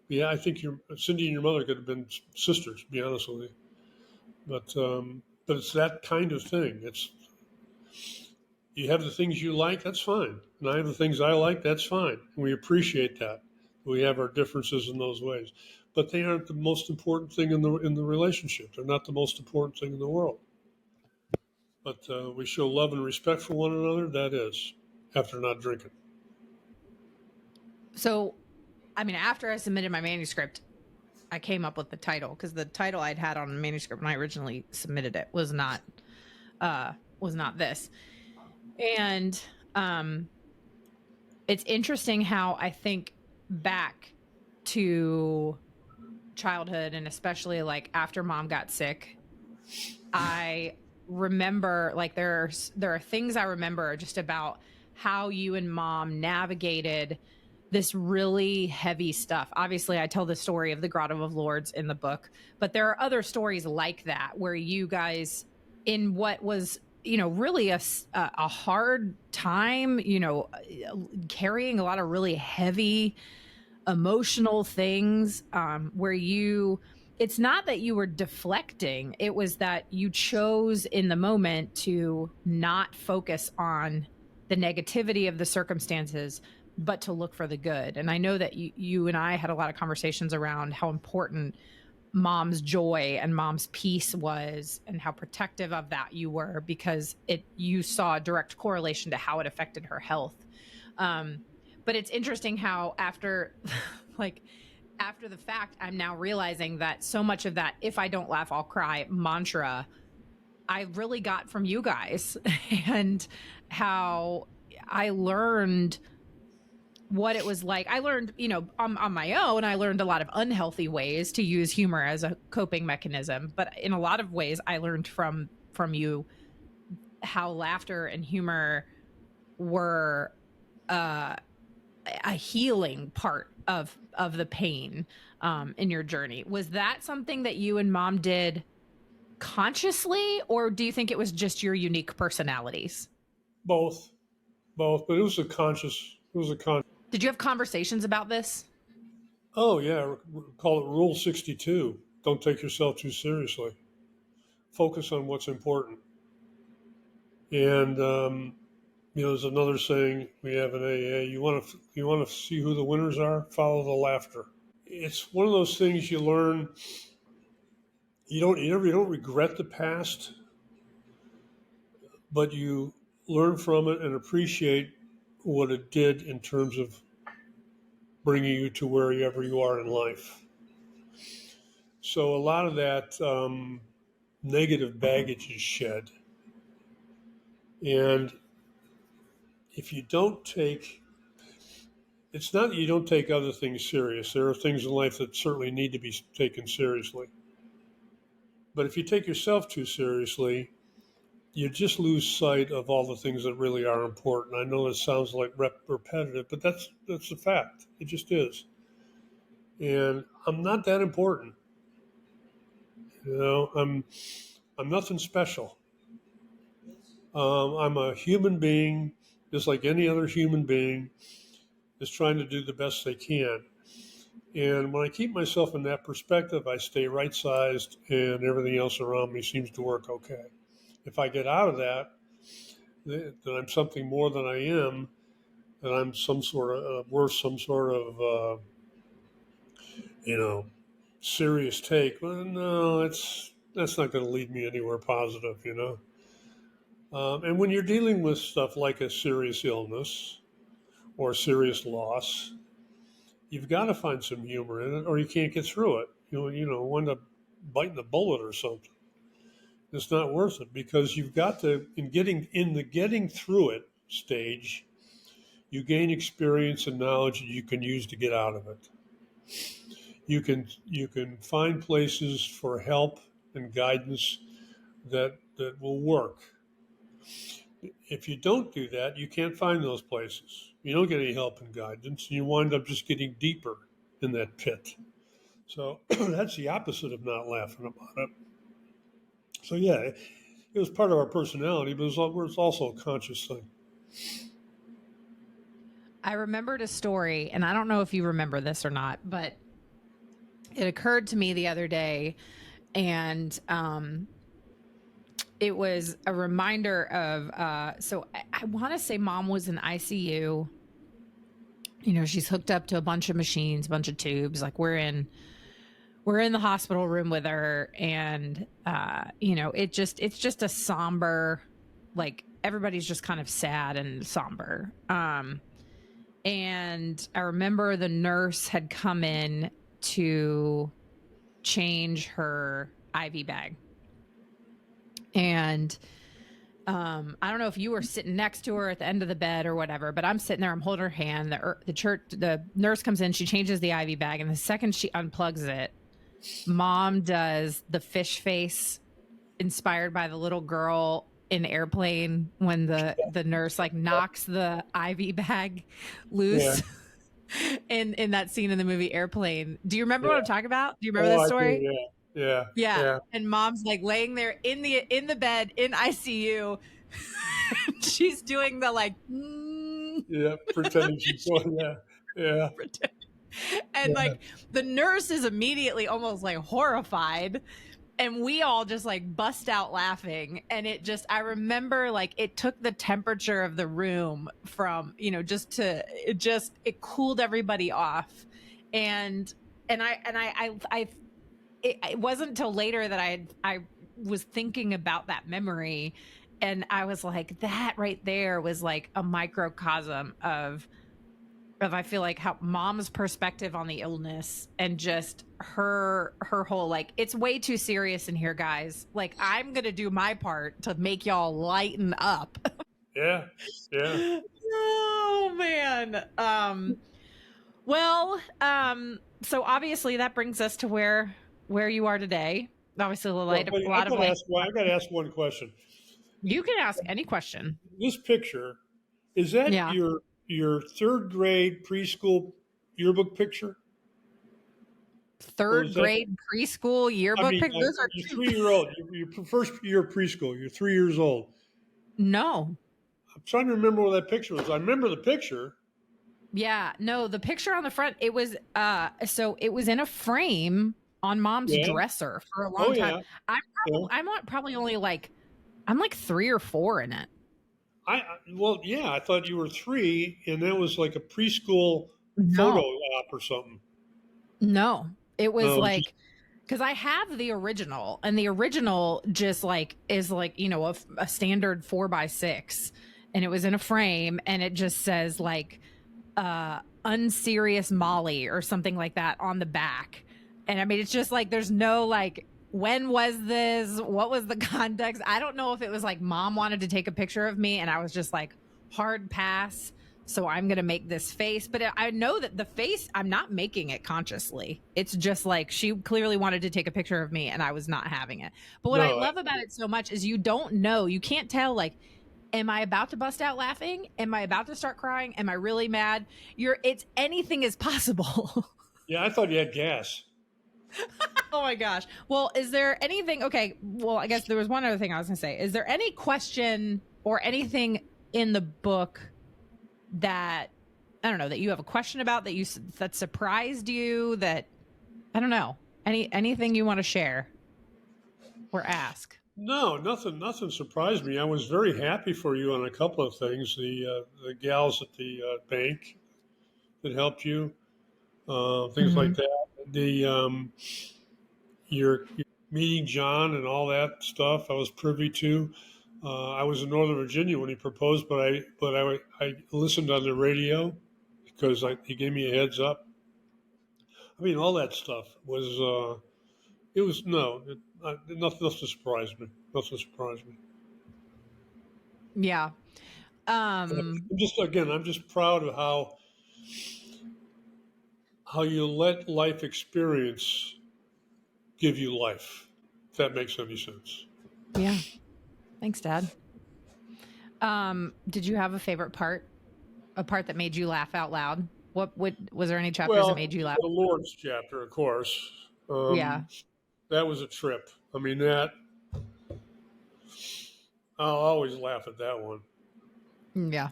Yeah, I think your Cindy and your mother could have been sisters. To be honest with you, but it's that kind of thing. It's you have the things you like, that's fine, and I have the things I like, that's fine. And we appreciate that. We have our differences in those ways, but they aren't the most important thing in the relationship. They're not the most important thing in the world. But we show love and respect for one another. That is, after not drinking.
So, I mean, after I submitted my manuscript, I came up with the title because the title I'd had on the manuscript when I originally submitted it was not this. And it's interesting how I think back to childhood and especially like after mom got sick, I remember like there are things I remember just about how you and mom navigated this really heavy stuff. Obviously, I tell the story of the Grotto of Lords in the book, but there are other stories like that where you guys, in what was, really a hard time, carrying a lot of really heavy emotional things, where it's not that you were deflecting, it was that you chose in the moment to not focus on the negativity of the circumstances, but to look for the good. And I know that you and I had a lot of conversations around how important mom's joy and mom's peace was and how protective of that you were, because you saw a direct correlation to how it affected her health. um, but it's interesting how after like after the fact, I'm now realizing that so much of that, if I don't laugh, I'll cry mantra, I really got from you guys and how I learned what it was like. I learned, on my own, I learned a lot of unhealthy ways to use humor as a coping mechanism. But in a lot of ways, I learned from you how laughter and humor were uh, a healing part of the pain in your journey. Was that something that you and mom did consciously, or do you think it was just your unique personalities?
Both, both, but it was a conscious. It was a con.
Did you have conversations about this?
Oh yeah, call it Rule 62. Don't take yourself too seriously. Focus on what's important. And there's another saying we have in AA. You want to see who the winners are. Follow the laughter. It's one of those things you learn. You don't regret the past, but you learn from it and appreciate what it did in terms of bringing you to wherever you are in life. So a lot of that negative baggage is shed. And if you don't take, it's not that you don't take other things serious. There are things in life that certainly need to be taken seriously. But if you take yourself too seriously, you just lose sight of all the things that really are important. I know that sounds like repetitive, but that's a fact. It just is. And I'm not that important. I'm nothing special. I'm a human being, just like any other human being, is trying to do the best they can. And when I keep myself in that perspective, I stay right sized and everything else around me seems to work okay. If I get out of that, that I'm something more than I am, that I'm some sort of worth some sort of, you know, serious take. Well, no, that's not going to lead me anywhere positive. And when you're dealing with stuff like a serious illness or serious loss, you've got to find some humor in it, or you can't get through it. You'll end up biting the bullet or something. It's not worth it because you've got to in the getting through it stage, you gain experience and knowledge that you can use to get out of it. You can find places for help and guidance that will work. If you don't do that, you can't find those places. You don't get any help and guidance, and you wind up just getting deeper in that pit. So that's the opposite of not laughing about it. So yeah, it was part of our personality, but it's also a conscious thing.
I remembered a story, and I don't know if you remember this or not, but it occurred to me the other day, and it was a reminder of so I want to say mom was in ICU. She's hooked up to a bunch of machines, a bunch of tubes. Like we're in the hospital room with her, and it's just a somber, like everybody's just kind of sad and somber. And I remember the nurse had come in to change her IV bag. And I don't know if you were sitting next to her at the end of the bed or whatever, but I'm sitting there, I'm holding her hand. The nurse comes in, she changes the IV bag, and the second she unplugs it, mom does the fish face inspired by the little girl in Airplane when the nurse like knocks the IV bag loose. Yeah. in that scene in the movie Airplane. Do you remember what I'm talking about? Do you remember this story?
I do, yeah.
Yeah. And mom's like laying there in the bed in ICU. She's doing the like
pretending she's going, yeah.
And like the nurse is immediately almost like horrified, and we all just like bust out laughing. And I remember like it took the temperature of the room from, it cooled everybody off. And it wasn't until later that I was thinking about that memory, and I was like, that right there was like a microcosm of of, I feel like, how mom's perspective on the illness and just her whole, like, it's way too serious in here, guys. Like, I'm gonna do my part to make y'all lighten up.
Yeah, yeah.
Oh man. So obviously that brings us to where you are today. Obviously,
Well,
a
wait,
lot of life.
I got to ask one question.
You can ask any question.
This picture, is that
Yeah.
your third grade preschool yearbook picture, or
Third
is that?
grade preschool
I
yearbook
mean,
picture. Those are
your
two.
3 year old, your first year of preschool. You're 3 years old.
No.
I'm trying to remember what that picture was. I remember the picture.
Yeah, no, the picture on the front, it was so it was in a frame on mom's
Yeah.
dresser for a
Oh
long time.
yeah.
I'm
Yeah.
probably only like I'm like 3 or 4 in it.
Well, yeah. I thought you were 3, and that was like a preschool photo
No.
op or something.
No. It was
No, just
like because I have the original, and the original just like is like, a standard 4x6, and it was in a frame, and it just says like unserious Molly or something like that on the back. And I mean, it's just like there's no like, when was this? What was the context? I don't know if it was like mom wanted to take a picture of me and I was just like, hard pass. So I'm going to make this face. But I know that the face, I'm not making it consciously. It's just like she clearly wanted to take a picture of me and I was not having it. But what I
no.
love about it so much is you don't know, you can't tell, like, am I about to bust out laughing? Am I about to start crying? Am I really mad? It's anything is possible.
Yeah, I thought you had gas.
Oh my gosh. Well, is there anything? Okay. Well, I guess there was one other thing I was going to say. Is there any question or anything in the book that, I don't know, that you have a question about, that surprised you, that, I don't know, anything you want to share or ask?
No, nothing surprised me. I was very happy for you on a couple of things. The gals at the bank that helped you, things like
Mm-hmm.
that. The your meeting John and all that stuff. I was privy to. I was in Northern Virginia when he proposed, but I listened on the radio because he gave me a heads up. I mean, all that stuff was. It was no, nothing surprised me. Nothing surprised me.
Yeah.
I'm just proud of how you let life experience give you life. If that makes any sense.
Yeah. Thanks, Dad. Did you have a favorite part? A part that made you laugh out loud? What was there any chapters that
Well,
made you laugh?
the Lord's chapter, of course.
Yeah.
That was a trip. I mean, that I'll always laugh at that one.
Yeah.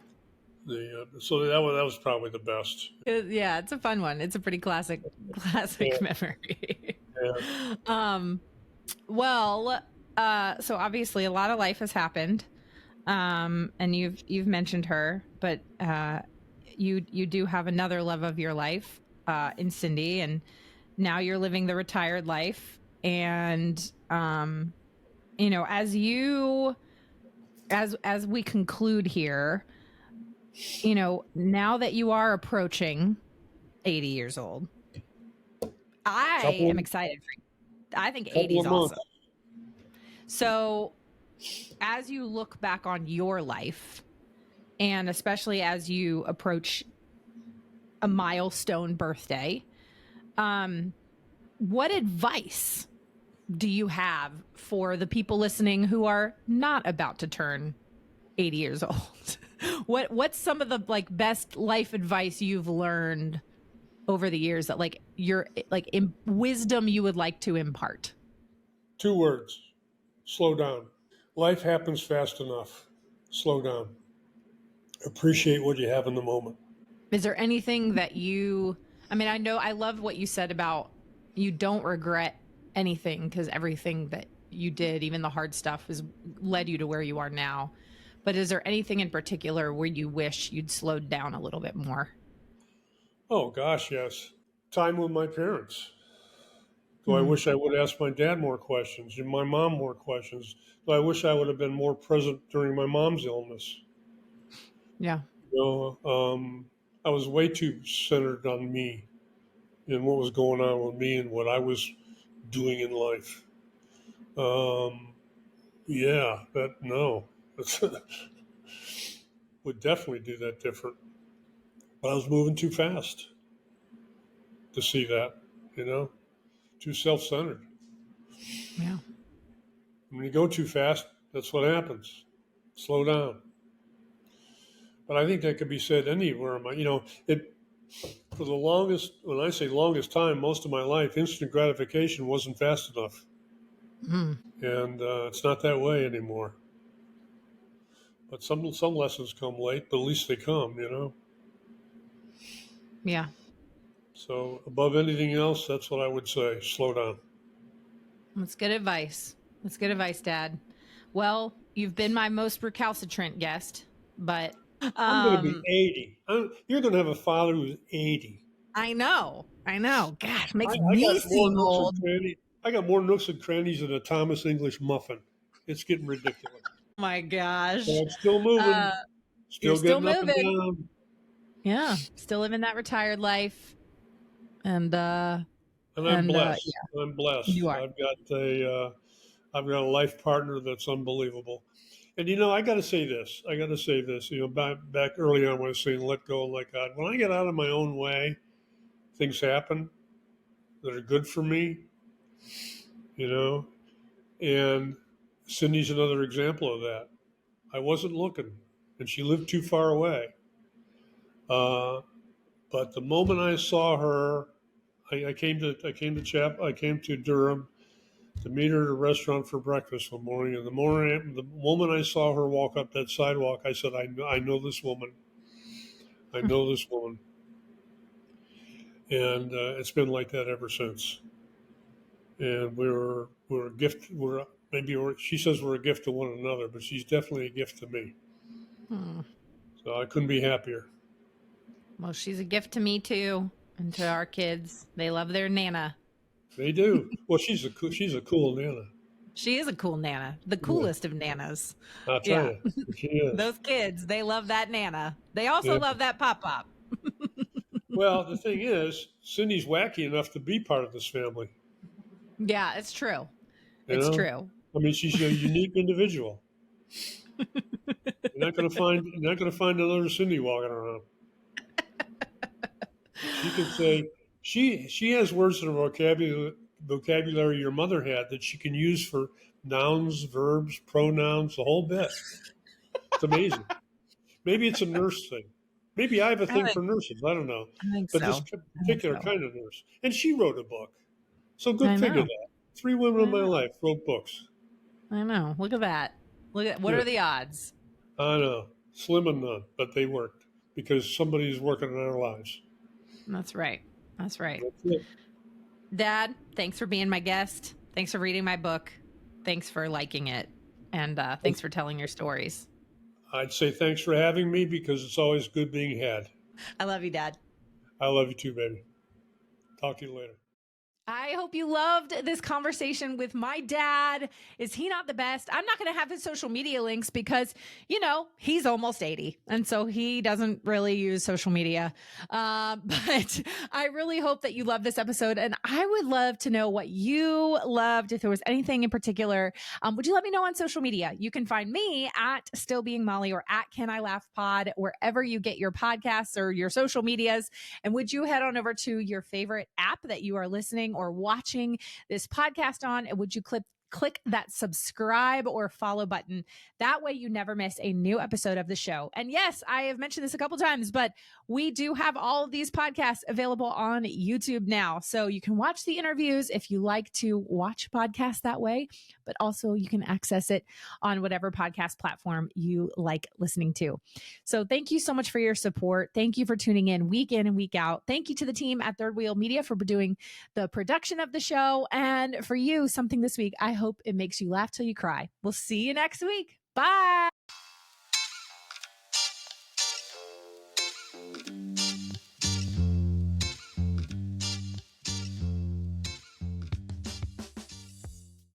So that was probably the best.
Yeah, it's a fun one. It's a pretty classic
Yeah,
memory.
yeah.
um well, so obviously a lot of life has happened. And you've mentioned her, but you do have another love of your life in Cindy, and now you're living the retired life. And as we conclude here, now that you are approaching 80 years old, I am
Couple
excited for you. I think 80
couple
is
of months.
awesome. So as you look back on your life, and especially as you approach a milestone birthday, what advice do you have for the people listening who are not about to turn 80 years old? What's some of the like best life advice you've learned over the years that like you're like in wisdom you would like to impart?
2 words: slow down. Life happens fast enough. Slow down. Appreciate what you have in the moment.
Is there anything that I mean, I know I love what you said about you don't regret anything because everything that you did, even the hard stuff, has led you to where you are now. But is there anything in particular where you wish you'd slowed down a little bit more?
Oh gosh, yes. Time with my parents. Do I
Mm,
wish I would have asked my dad more questions and my mom more questions? Do I wish I would have been more present during my mom's illness?
yeah.
You know, I was way too centered on me and what was going on with me and what I was doing in life. Um, yeah, that no, would definitely do that different. But I was moving too fast to see that, you know, too self-centered.
Yeah.
When you go too fast, that's what happens. Slow down. But I think that could be said anywhere. It for the longest. When I say longest time, most of my life, instant gratification wasn't fast enough,
Mm.
and it's not that way anymore. But some lessons come late, but at least they come.
Yeah.
So above anything else, that's what I would say. Slow down.
That's good advice. That's good advice, Dad. Well, you've been my most recalcitrant guest, but
I'm going to be
um
80. You're going to have a father who's 80.
I know. I know. Gosh, makes
I got
me
more
seem
nooks and
old.
crannies. I got more nooks and crannies than a Thomas English muffin. It's getting ridiculous.
My
But
gosh.
I'm still moving,
Uh you're
still
still
getting up and
moving.
down,
Yeah, still living that retired life. And
and I'm blessed.
yeah,
I'm blessed.
you are.
I've got a life partner that's unbelievable. And I got to say this. I got to say this. Back early on when I was saying let go and let God. When I get out of my own way, things happen that are good for me. You know, and Cindy's another example of that. I wasn't looking, and she lived too far away. Uh, but the moment I saw her, I came to Durham to meet her at a restaurant for breakfast one morning. And the moment I saw her walk up that sidewalk, I said, I know this woman. I know this woman. And it's been like that ever since. And we're a gift. She says we're a gift to one another, but she's definitely a gift to me.
Hmm.
So I couldn't be happier.
Well, she's a gift to me too, and to our kids. They love their Nana.
They do. Well, she's a cool Nana.
She is a cool Nana, the
Yeah,
coolest of Nanas.
I'll tell
Yeah.
you, she is.
Those kids, they love that Nana. They also
Yeah.
love that Pop Pop.
Well, the thing is, Cindy's wacky enough to be part of this family.
Yeah, it's true.
You
It's
know,
true.
I mean, she's a unique individual. You're not going to find another Cindy walking around. She can say she has words in her vocabulary your mother had that she can use for nouns, verbs, pronouns, the whole bit. It's amazing. Maybe it's a nurse thing. Maybe I have a
I
thing
think
for nurses. I don't know,
I think
but this
so. I think
particular
so.
kind of nurse, and she wrote a book. So
I
good figure
know.
that. Three women in
I
my
know.
life wrote books.
I know. Look at that. Look at what
Yeah,
are the odds?
I know. Slim and none, but they worked because somebody's working in our lives.
That's right. That's right.
That's it.
Dad, thanks for being my guest. Thanks for reading my book. Thanks for liking it. And thanks for telling your stories.
I'd say thanks for having me because it's always good being had.
I love you, Dad.
I love you too, baby. Talk to you later.
I hope you loved this conversation with my dad. Is he not the best? I'm not going to have his social media links because, he's almost 80. And so he doesn't really use social media. But I really hope that you love this episode. And I would love to know what you loved. If there was anything in particular, would you let me know on social media? You can find me at Still Being Molly or at Can I Laugh Pod, wherever you get your podcasts or your social medias. And would you head on over to your favorite app that you are listening or watching this podcast on? And would you click that subscribe or follow button? That way you never miss a new episode of the show. And yes, I have mentioned this a couple times, but we do have all of these podcasts available on YouTube now. So you can watch the interviews if you like to watch podcasts that way, but also you can access it on whatever podcast platform you like listening to. So thank you so much for your support. Thank you for tuning in and week out. Thank you to the team at Third Wheel Media for doing the production of the show. And for you, something this week, I hope it makes you laugh till you cry. We'll see you next week. Bye.